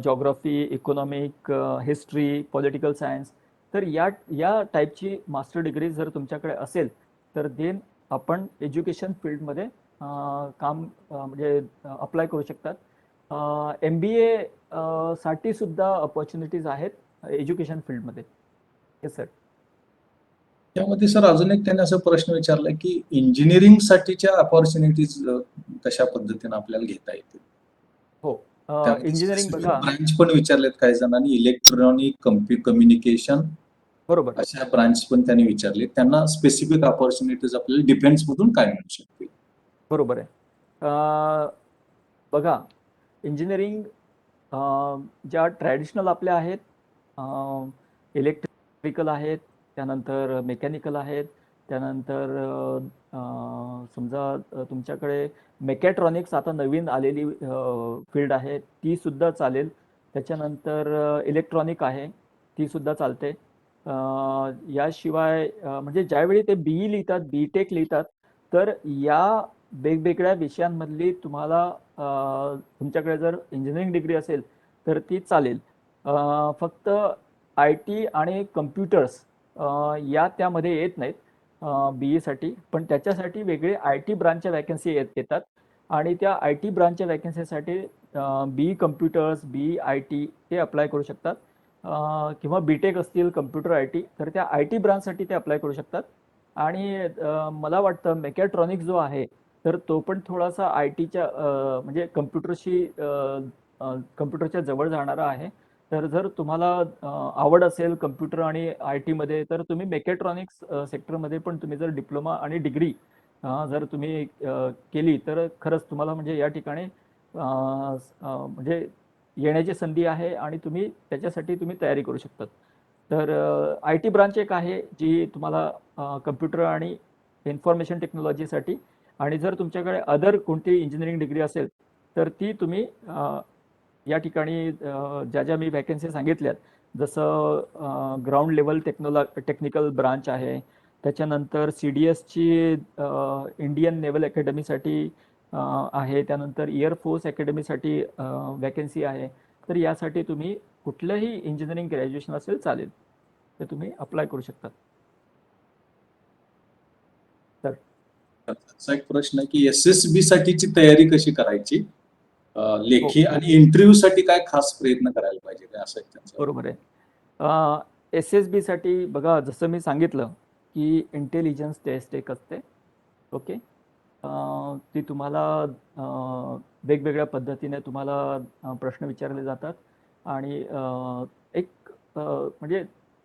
Speaker 2: geography, economic, history, political science, तर या टाईपची मास्टर डिग्री जर तुमच्याकडे असेल तर देन आपण एज्युकेशन फील्डमध्ये काम म्हणजे अप्लाय करू शकतात. MBA साठी सुद्धा अपॉर्च्युनिटीज आहेत एज्युकेशन फील्डमध्ये. Yes sir.
Speaker 1: त्यामध्ये सर अजून एक त्याने असा प्रश्न विचारला की इंजिनिअरिंग साठीच्या अपॉर्च्युनिटीज कशा पद्धतीने आपल्याला घेता येतील.
Speaker 2: हो, इंजिनिअरिंग बघा,
Speaker 1: ब्रांच पण विचारलेत काही जणांनी, इलेक्ट्रॉनिक कम्युनिकेशन,
Speaker 2: बरोबर,
Speaker 1: अशा ब्रांच पण त्यांनी विचारले. त्यांना स्पेसिफिक अपॉर्च्युनिटीज आपल्याला डिफेन्स मधून काय मिळू शकतील.
Speaker 2: बरोबर आहे. बघा, इंजिनिअरिंग ज्या ट्रॅडिशनल आपल्या आहेत, इलेक्ट्रिकल आहेत, त्यानंतर मेकॅनिकल आहेत, त्यानंतर समजा तुमच्याकडे मेकॅट्रॉनिक्स आता नवीन आलेली फील्ड आहे, ती सुद्धा चालेल. त्याच्यानंतर इलेक्ट्रॉनिक आहे, ती सुद्धा चालते. याशिवाय म्हणजे ज्यावेळी ते BE लिहितात, BTech लिहितात, तर या वेगवेगळ्या विषयांमधली तुम्हाला तुमच्याकडे जर इंजिनिअरिंग डिग्री असेल तर ती चालेल. फक्त IT आणि कम्प्युटर्स या त्यामध्ये येत नाहीत BE साठी, पण त्याच्यासाठी वेगळे IT ब्रांचच्या वॅकन्सी येतात. आणि त्या IT ब्रांचच्या वॅकन्सीसाठी BE computers, BE IT ते अप्लाय करू शकतात. किंवा BTech असतील कम्प्युटर IT, तर त्या IT ब्रांचसाठी ते अप्लाय करू शकतात. आणि मला वाटतं मेकॅट्रॉनिक जो आहे तर तो पण थोडासा ITच्या म्हणजे कम्प्युटरच्या जवळ जाणारा आहे. तर जर तुम्हाला आवड असेल कम्प्युटर आणि IT मध्ये तर तुम्ही मेकॅट्रॉनिक्स सेक्टरमध्ये पण तुम्ही जर डिप्लोमा आणि डिग्री जर तुम्ही केली तर खरंच तुम्हाला म्हणजे या ठिकाणी म्हणजे येण्याची संधी आहे आणि तुम्ही त्याच्यासाठी तुम्ही तयारी करू शकतात. तर IT ब्रांच एक आहे जी तुम्हाला कम्प्युटर आणि इन्फॉर्मेशन टेक्नॉलॉजीसाठी, आणि जर तुमच्याकडे अदर कोणती इंजिनिअरिंग डिग्री असेल तर ती तुम्ही या ठिकाणी ज्या ज्या मी वॅकन्सी सांगितल्यात, जसं ग्राउंड लेवल टेक्निकल ब्रांच आहे, त्याच्यानंतर CDSची इंडियन नेव्हल अकॅडमीसाठी आहे, त्यानंतर एअरफोर्स अकॅडमीसाठी वॅकन्सी आहे. तर यासाठी तुम्ही कुठलंही इंजिनिअरिंग ग्रॅज्युएशन असेल चालेल, तर तुम्ही अप्लाय करू शकता. तर
Speaker 1: असा एक प्रश्न आहे की SSB साठीची तयारी कशी करायची, लेखी
Speaker 2: हो.
Speaker 1: आणि इंटरव्ह्यू साठी काय खास प्रयत्न करायला पाहिजे काय, असं एक त्यांचं.
Speaker 2: बरोबर आहे. SSB साठी बघा, जसं मी सांगितलं की इंटेलिजन्स टेस्ट एक असते. ओके. ती तुम्हाला वेगवेगळ्या पद्धतीने तुम्हाला प्रश्न विचारले जातात आणि एक म्हणजे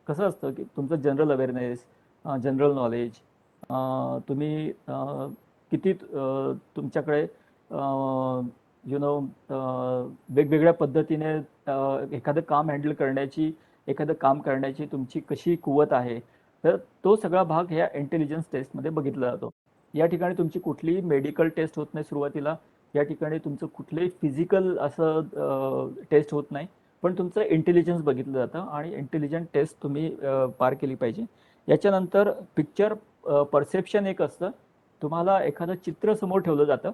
Speaker 2: कसं असतं की तुमचं जनरल अवेअरनेस, जनरल नॉलेज, तुम्ही किती तुमच्याकडे वेगवेगळ्या पद्धतीने एखादं काम हँडल करण्याची, एखादं काम करण्याची तुमची कशी कुवत आहे, तर तो सगळा भाग ह्या इंटेलिजन्स टेस्टमध्ये बघितला जातो. या ठिकाणी तुमची कुठलीही मेडिकल टेस्ट होत नाही सुरुवातीला. या ठिकाणी तुमचं कुठलंही फिजिकल असं टेस्ट होत नाही, पण तुमचं इंटेलिजन्स बघितलं जातं आणि इंटेलिजंट टेस्ट तुम्ही पार केली पाहिजे. याच्यानंतर पिक्चर परसेप्शन एक असतं. तुम्हाला एखादं चित्र समोर ठेवलं जातं,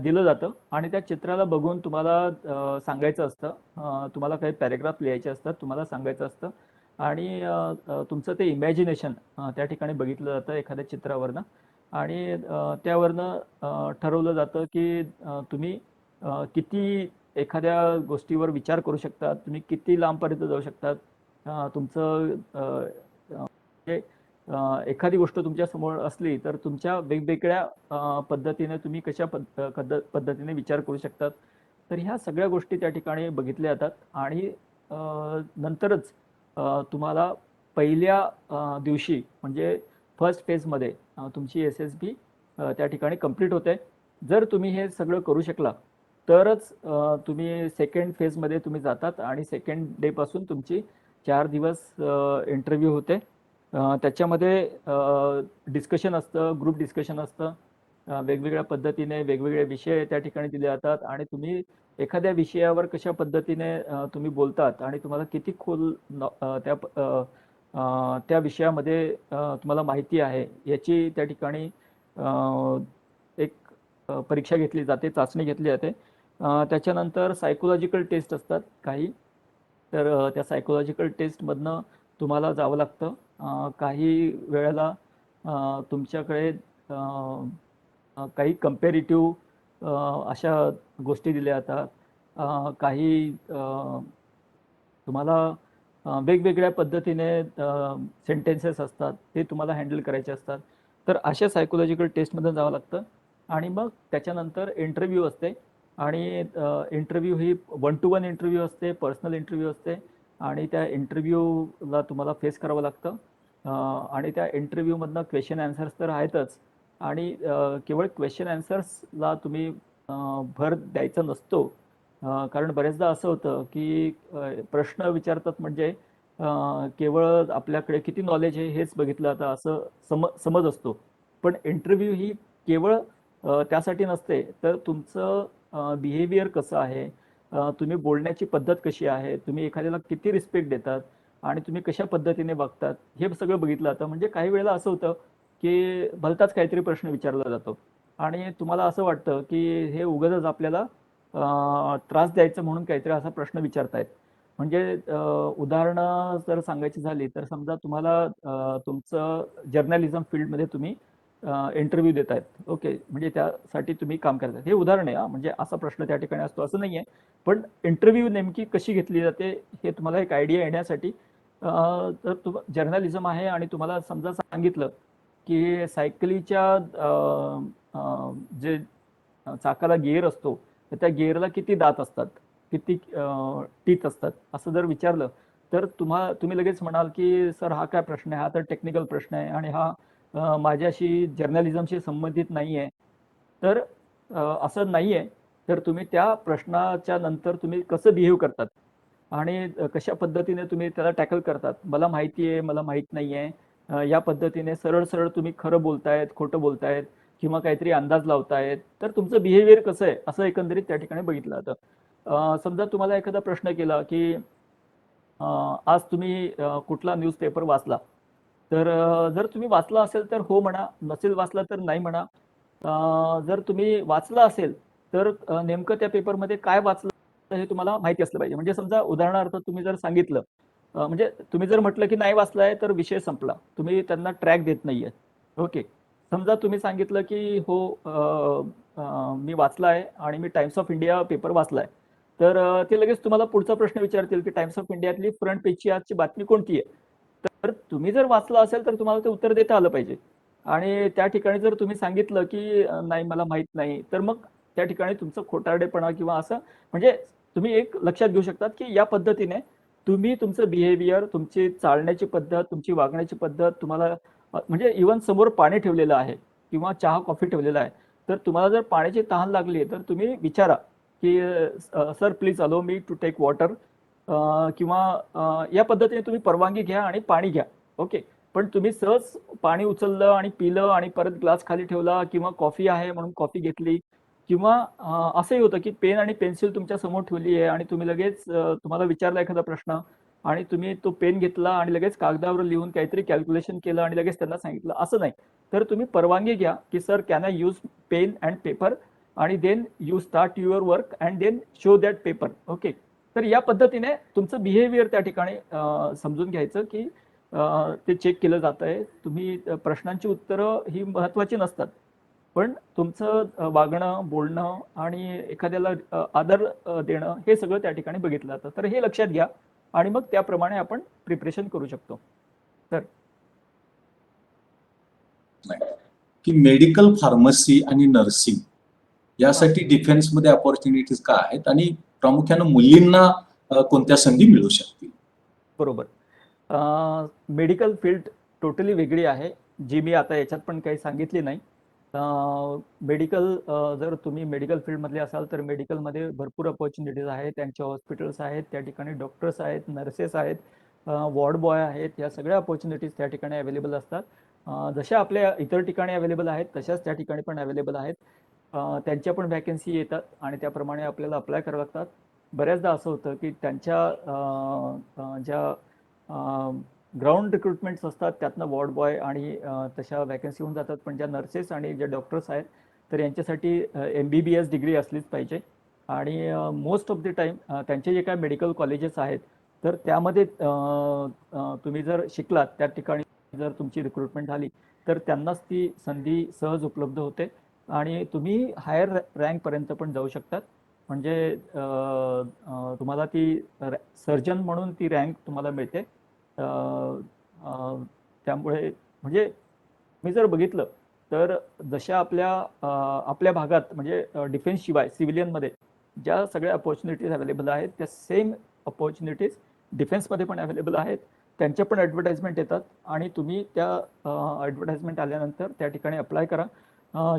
Speaker 2: दिलं जातं आणि त्या चित्राला बघून तुम्हाला सांगायचं असतं. तुम्हाला काही पॅरेग्राफ लिहायचे असतात, तुम्हाला सांगायचं असतं आणि तुमचं ते इमॅजिनेशन त्या ठिकाणी बघितलं जातं एखाद्या चित्रावरनं आणि त्यावरनं ठरवलं जातं की तुम्ही किती एखाद्या गोष्टीवर विचार करू शकता, तुम्ही किती लांबपर्यंत जाऊ शकतात. तुमचं म्हणजे एखादी गोष्ट तुमच्या समोर असली तर तुमच्या वेगवेगळ्या पद्धतीने तुम्ही कशा पद्धतीने विचार करू शकतात. तर ह्या सगळ्या गोष्टी त्या ठिकाणी बघितल्या जातात आणि नंतरच तुम्हाला पहिल्या दिवशी म्हणजे फर्स्ट फेजमध्ये तुमची SSB त्या ठिकाणी कंप्लीट होते. जर तुम्ही हे सगळं करू शकला तरच तुम्ही सेकंड फेजमध्ये तुम्ही जातात आणि सेकंड डे पासून तुमची 4 दिवस इंटरव्ह्यू होते. त्याच्यामध्ये डिस्कशन असतं, ग्रुप डिस्कशन असतं. वेगवेगळ्या पद्धतीने वेगवेगळे विषय त्या ठिकाणी दिले जातात आणि तुम्ही एखाद्या विषयावर कशा पद्धतीने तुम्ही बोलतात आणि तुम्हाला किती खोल त्या विषयामध्ये तुम्हाला माहिती आहे याची त्या ठिकाणी एक परीक्षा घेतली जाते, चाचणी घेतली जाते. त्याच्यानंतर सायकोलॉजिकल टेस्ट असतात काही. तर त्या सायकोलॉजिकल टेस्टमधनं तुम्हाला जावं लागतं. काही वेळेला तुमच्याकडे काही कंपॅरेटिव्ह अशा गोष्टी दिल्या जातात. काही तुम्हाला वेगवेगळ्या पद्धतीने सेंटेन्सेस असतात, ते तुम्हाला हँडल करायचे असतात. तर अशा सायकोलॉजिकल टेस्टमधून जावं लागतं आणि मग त्याच्यानंतर इंटरव्ह्यू असते आणि इंटरव्ह्यू ही 1 to 1 इंटरव्ह्यू असते, पर्सनल इंटरव्ह्यू असते आणि त्या इंटरव्ह्यूला तुम्हाला फेस करावं लागतं. आणि त्या इंटरव्ह्यूमधनं क्वेश्चन आन्सर्स तर आहेतच आणि केवळ क्वेश्चन आन्सर्सला तुम्ही भर द्यायचा नसतो. कारण बरेचदा असं होतं की प्रश्न विचारतात म्हणजे केवळ आपल्याकडे किती नॉलेज आहे हेच बघितलं जातं असं समज असतो. पण इंटरव्ह्यू ही केवळ त्यासाठी नसते, तर तुमचं बिहेवियर कसं आहे, तुम्ही बोलण्याची पद्धत कशी आहे, तुम्ही एखाद्याला किती रिस्पेक्ट देतात आणि तुम्ही कशा पद्धतीने वागतात, हे सगळं बघितलं जातं. म्हणजे काही वेळेला असं होतं की भलताच काहीतरी प्रश्न विचारला जातो आणि तुम्हाला असं वाटतं की हे उगाचच आपल्याला त्रास द्यायचं म्हणून काहीतरी असा प्रश्न विचारतायत. म्हणजे उदाहरणं जर सांगायची झाली तर समजा तुम्हाला तुमचं जर्नलिझम फील्डमध्ये तुम्ही इंटरव्ह्यू देत आहेत. ओके. म्हणजे त्यासाठी तुम्ही काम करताय. हे उदाहरण आहे. म्हणजे असा प्रश्न त्या ठिकाणी असतो असं नाहीये. पण इंटरव्ह्यू नेमकी कशी घेतली जाते हे तुम्हाला एक आयडिया येण्यासाठी तर जर्नलिझम आहे आणि तुम्हाला समजा सांगितलं की सायकलीच्या जे चाकाला गिअर असतो तर त्या गिअरला किती दात असतात, किती टीथ असतात, असं जर विचारलं तर तुम्ही लगेच म्हणाल की सर हा काय प्रश्न आहे, हा तर टेक्निकल प्रश्न आहे आणि हा माझ्याशी जर्नलिझमशी संबंधित नाही आहे. तर असं नाही आहे. तर तुम्ही त्या प्रश्नाच्या नंतर तुम्ही कसं बिहेव करतात आणि कशा पद्धतीने तुम्ही त्याला टॅकल करतात. मला माहिती आहे, मला माहीत नाही आहे, या पद्धतीने सरळ सरळ तुम्ही खरं बोलतायत, खोटं बोलतायत किंवा काहीतरी अंदाज लावतायत. तर तुमचं बिहेवियर कसं आहे असं एकंदरीत त्या ठिकाणी बघितलं जातं. समजा तुम्हाला एखादा प्रश्न केला की आज तुम्ही कुठला न्यूजपेपर वाचला, तर जर तुम्ही वाचला असेल तर हो म्हणा, नसेल वाचला तर नाही म्हणा. जर तुम्ही वाचला असेल तर नेमकं त्या पेपरमध्ये काय वाचलं हे तुम्हाला माहिती असलं पाहिजे. म्हणजे समजा उदाहरणार्थ तुम्ही जर सांगितलं, म्हणजे तुम्ही जर म्हटलं की नाही वाचलाय तर विषय संपला. तुम्ही त्यांना ट्रॅक देत नाहीये. ओके. समजा तुम्ही सांगितलं की हो, मी वाचला आहे आणि मी टाइम्स ऑफ इंडिया पेपर वाचलाय. तर ते लगेच तुम्हाला पुढचा प्रश्न विचारतील की टाइम्स ऑफ इंडियातली फ्रंट पेजची आजची बातमी कोणती आहे. तर तुम्ही जर वाचलं असेल तर तुम्हाला ते उत्तर देता आलं पाहिजे. आणि त्या ठिकाणी जर तुम्ही सांगितलं की नाही मला माहित नाही, तर मग त्या ठिकाणी तुमचं खोटारडेपणा किंवा असं, म्हणजे तुम्ही एक लक्षात घेऊ शकतात की या पद्धतीने तुम्ही तुमचं बिहेवियर, तुमची चालण्याची पद्धत, तुमची वागण्याची पद्धत, तुम्हाला म्हणजे इव्हन समोर पाणी ठेवलेलं आहे किंवा चहा कॉफी ठेवलेला आहे, तर तुम्हाला जर पाण्याची तहान लागली तर तुम्ही विचारा की sir please allow me to take water, किंवा या पद्धतीने तुम्ही परवानगी घ्या आणि पाणी घ्या. ओके. पण तुम्ही सहज पाणी उचललं आणि पिलं आणि परत ग्लास खाली ठेवला, किंवा कॉफी आहे म्हणून कॉफी घेतली, किंवा असंही होतं की पेन आणि पेन्सिल तुमच्या समोर ठेवली आहे आणि तुम्ही लगेच तुम्हाला विचारला एखादा प्रश्न आणि तुम्ही तो पेन घेतला आणि लगेच कागदावर लिहून काहीतरी कॅल्क्युलेशन केलं आणि लगेच त्यांना सांगितलं, असं नाही. तर तुम्ही परवानगी घ्या की sir can I use pen and paper, आणि then you start your work and then show that paper. Okay. तर या पद्धतीने तुमचं बिहेवियर त्या ठिकाणी समजून घ्यायचं की ते चेक केलं जात आहे. तुम्ही प्रश्नांची उत्तरं ही महत्वाची नसतात, पण तुमचं वागणं, बोलणं आणि एखाद्याला आदर देणं हे सगळं त्या ठिकाणी बघितलं जातं. तर हे लक्षात घ्या आणि मग त्याप्रमाणे आपण प्रिपरेशन करू शकतो. तर
Speaker 1: की मेडिकल फार्मसी आणि नर्सिंग यासाठी डिफेन्समध्ये अपॉर्च्युनिटीज काय आहेत आणि प्रामुख्यानं मुलींना कोणत्या संधी मिळू शकतील?
Speaker 2: बरोबर. मेडिकल फील्ड टोटली वेगळी आहे, जी मी आता याच्यात पण काही सांगितली नाही. मेडिकल, जर तुम्ही मेडिकल फील्डमधले असाल तर मेडिकलमध्ये भरपूर अपॉर्च्युनिटीज आहेत. त्यांचे हॉस्पिटल्स आहेत, त्या ठिकाणी डॉक्टर्स आहेत, नर्सेस आहेत, वॉर्ड बॉय आहेत. या सगळ्या अपॉर्च्युनिटीज त्या ठिकाणी अवेलेबल असतात. जशा आपल्या इतर ठिकाणी अवेलेबल आहेत तशाच त्या ठिकाणी पण अवेलेबल आहेत. त्यांच्या पण वॅकन्सी येतात आणि त्याप्रमाणे आपल्याला अप्लाय करावं लागतात. बऱ्याचदा असं होतं की त्यांच्या ज्या ग्राउंड रिक्रुटमेंट्स असतात त्यातनं वॉर्ड बॉय आणि तशा वॅकन्सी होऊन जातात. पण ज्या नर्सेस आणि ज्या डॉक्टर्स आहेत तर यांच्यासाठी MBBS डिग्री असलीच पाहिजे. आणि मोस्ट ऑफ द टाईम त्यांचे जे काय मेडिकल कॉलेजेस आहेत तर त्यामध्ये तुम्ही जर शिकलात, त्या ठिकाणी जर तुमची रिक्रुटमेंट झाली तर त्यांनाच ती संधी सहज उपलब्ध होते आणि तुम्ही हायर रँकपर्यंत पण जाऊ शकतात. म्हणजे तुम्हाला ती सर्जन म्हणून ती रँक तुम्हाला मिळते. त्यामुळे म्हणजे मी जर बघितलं तर जशा आपल्या भागात म्हणजे डिफेन्स शिवाय सिव्हिलियनमध्ये ज्या सगळ्या अपॉर्च्युनिटीज अवेलेबल आहेत त्या सेम अपॉर्च्युनिटीज डिफेन्समध्ये पण अवेलेबल आहेत. त्यांच्या पण ॲडव्हर्टाइजमेंट येतात आणि तुम्ही त्या ॲडव्हर्टाइजमेंट आल्यानंतर त्या ठिकाणी अप्लाय करा.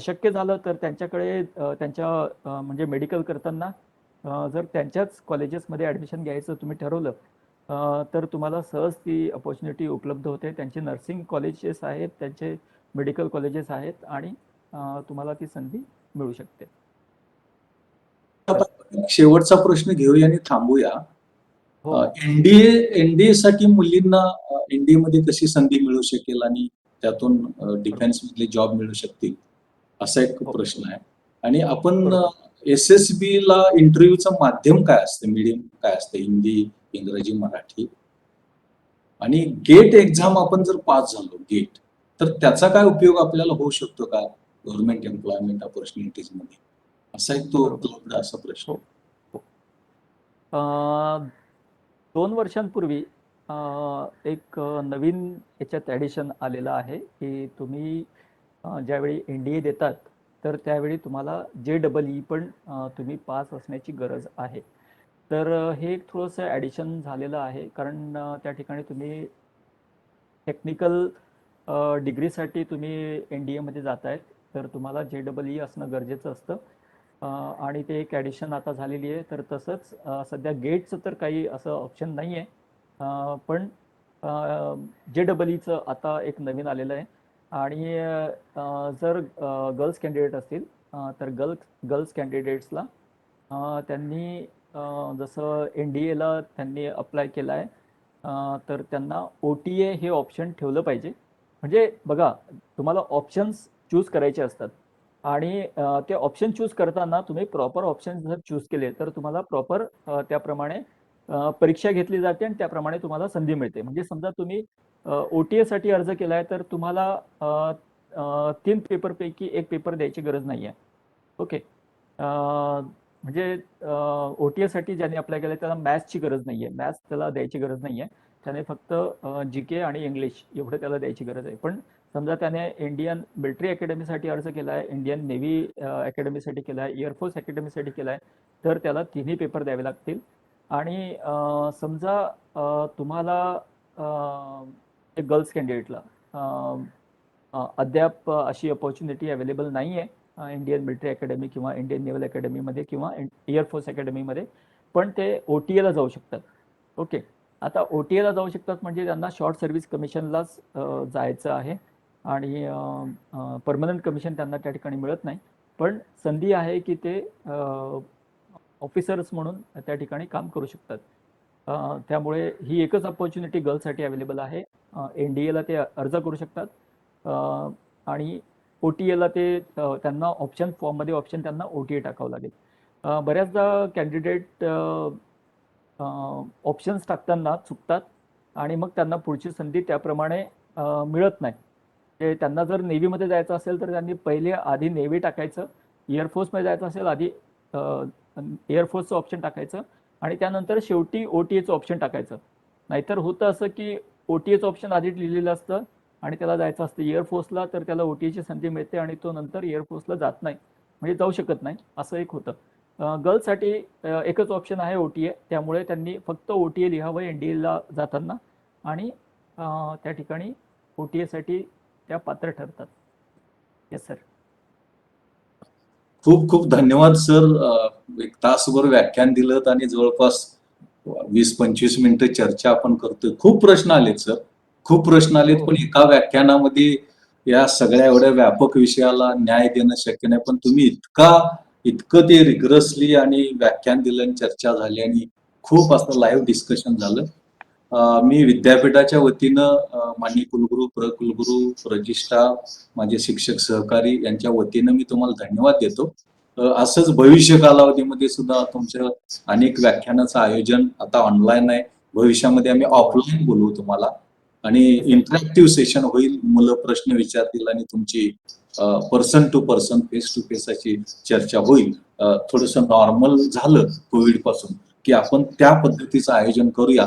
Speaker 2: शक्य झालं तर त्यांच्याकडे त्यांच्या म्हणजे मेडिकल करताना जर त्यांच्याच कॉलेजेसमध्ये ॲडमिशन घ्यायचं तुम्ही ठरवलं तर तुम्हाला सहज ती अपॉर्च्युनिटी उपलब्ध होते. त्यांचे नर्सिंग कॉलेजेस आहेत, त्यांचे मेडिकल कॉलेजेस आहेत आणि तुम्हाला ती संधी मिळू शकते.
Speaker 1: शेवटचा प्रश्न घेऊया आणि थांबूया.
Speaker 2: हो.
Speaker 1: एनडीए साठी मुलींना एनडीए मध्ये कशी संधी मिळू शकेल आणि त्यातून डिफेन्स मधले जॉब मिळू शकतील असा एक
Speaker 2: हो.
Speaker 1: प्रश्न आहे. आणि आपण
Speaker 2: बरोबर.
Speaker 1: SSB ला इंटरव्ह्यूचं माध्यम काय असतं, मीडियम काय असतं, हिंदी, इंग्रजी, मराठी? आणि गेट एक्झाम आपण जर पास झालो गेट, तर त्याचा काय उपयोग आपल्याला होऊ शकतो का गव्हर्नमेंट एम्प्लॉयमेंट अपॉर्च्युनिटीज मध्ये? असा एक तो
Speaker 2: बरोबर.
Speaker 1: क्लबडा असा प्रश्न
Speaker 2: हो.
Speaker 1: आहे.
Speaker 2: हो. 2 वर्षांपूर्वी एक नवीन याच्यात ॲडिशन आलेलं आहे की तुम्ही ज्यावेळी NDA देतात तर त्यावेळी तुम्हाला JEE पण तुम्ही पास असण्याची गरज आहे. तर हे एक थोडंसं ॲडिशन झालेलं आहे, कारण त्या ठिकाणी तुम्ही टेक्निकल डिग्रीसाठी तुम्ही NDA मध्ये जातायत तर तुम्हाला JEE असणं गरजेचं असतं. आणि ते एक ॲडिशन आता झालेली आहे. तर तसंच सध्या गेटचं तर काही असं ऑप्शन नाही आहे, पण JEEचं आता एक नवीन आलेलं आहे. आणि जर गर्ल्स कॅन्डिडेट असतील तर गर्ल्स कॅन्डिडेट्सला त्यांनी जसं NDAला त्यांनी अप्लाय केला आहे, तर त्यांना OTA हे ऑप्शन ठेवलं पाहिजे. म्हणजे बघा, तुम्हाला ऑप्शन्स चूज करायचे असतात आणि ते ऑप्शन चूज करताना तुम्ही प्रॉपर ऑप्शन जर चूज केले तर तुम्हाला प्रॉपर त्याप्रमाणे परीक्षा घेतली जाते आणि त्याप्रमाणे तुम्हाला संधी मिळते. म्हणजे समजा तुम्ही OTA साठी अर्ज केला आहे तर तुम्हाला 3 पेपरपैकी 1 पेपर द्यायची गरज नाही आहे. ओके. म्हणजे OTA साठी ज्याने अप्लाय केलं त्याला मॅथ्सची गरज नाही आहे. मॅथ्स त्याला द्यायची गरज नाही आहे. त्याने फक्त GK आणि इंग्लिश एवढं त्याला द्यायची गरज आहे. पण समजा त्याने इंडियन मिलिटरी अकॅडमीसाठी अर्ज केला आहे, इंडियन नेव्ही अकॅडमीसाठी केला आहे, एअरफोर्स अकॅडमीसाठी केला आहे, तर त्याला तिन्ही पेपर द्यावे लागतील. आणि समजा तुम्हाला एक गर्ल्स कॅन्डिडेटला अद्याप अशी अपॉर्च्युनिटी अवेलेबल नाही आहे इंडियन मिलिटरी अकॅडमी किंवा इंडियन नेव्हल अकॅडमीमध्ये किंवा एअरफोर्स अकॅडमीमध्ये, पण ते OTA ला जाऊ शकतात. ओके. आता OTA ला जाऊ शकतात म्हणजे त्यांना शॉर्ट सर्व्हिस कमिशनलाच जायचं आहे आणि परमनंट कमिशन त्यांना त्या ठिकाणी मिळत नाही. पण संधी आहे की ते ऑफिसर्स म्हणून त्या ठिकाणी काम करू शकतात. त्यामुळे ही एकच अपॉर्च्युनिटी गर्ल्ससाठी अवेलेबल आहे. NDAला ते अर्ज करू शकतात आणि OTA ला ते त्यांना ऑप्शन फॉर्ममध्ये ऑप्शन त्यांना OTA टाकावं लागेल. बऱ्याचदा कॅन्डिडेट ऑप्शन्स टाकताना चुकतात आणि मग त्यांना पुढची संधी त्याप्रमाणे मिळत नाही. ते त्यांना जर नेव्हीमध्ये जायचं असेल तर त्यांनी पहिले आधी नेव्ही टाकायचं, एअरफोर्समध्ये जायचं असेल आधी एअरफोर्सचं ऑप्शन टाकायचं आणि त्यानंतर शेवटी OTAचं ऑप्शन टाकायचं. नाहीतर होतं असं की OTAचं ऑप्शन आधी लिहिलेलं असतं आणि त्याला जायचं असतं एअरफोर्सला, तर त्याला OTAची संधी मिळते आणि तो नंतर एअरफोर्सला जात नाही, म्हणजे जाऊ शकत नाही, असं एक होतं. गर्ल्ससाठी एकच ऑप्शन आहे OTA, त्यामुळे त्यांनी फक्त OTA लिहावं NDAला जाताना आणि त्या ठिकाणी OTA साठी त्या पात्र ठरतात. Yes sir.
Speaker 1: खूप खूप धन्यवाद सर. एक तासभर व्याख्यान दिलं आणि जवळपास 20-25 मिनिटं चर्चा आपण करतोय. खूप प्रश्न आलेत सर, खूप प्रश्न आलेत, पण एका व्याख्यानामध्ये या सगळ्या एवढ्या व्यापक विषयाला न्याय देणं शक्य नाही. पण तुम्ही इतकं ते रिग्रसली आणि व्याख्यान दिलं आणि चर्चा झाली आणि खूप असं लाईव्ह डिस्कशन झालं. मी विद्यापीठाच्या वतीनं माननीय कुलगुरू, प्रकुलगुरू, रजिस्ट्रार, माझे शिक्षक सहकारी यांच्या वतीनं मी तुम्हाला धन्यवाद देतो. असंच भविष्य कालावधीमध्ये सुद्धा तुमचं अनेक व्याख्यानाचं आयोजन आता ऑनलाईन आहे. भविष्यामध्ये आम्ही ऑफलाईन बोलवू तुम्हाला आणि इंटरॅक्टिव्ह सेशन होईल. मुलं प्रश्न विचारतील आणि तुमची person to person, face to face अशी चर्चा होईल. थोडंसं नॉर्मल झालं कोविड पासून की आपण त्या पद्धतीचं आयोजन करूया.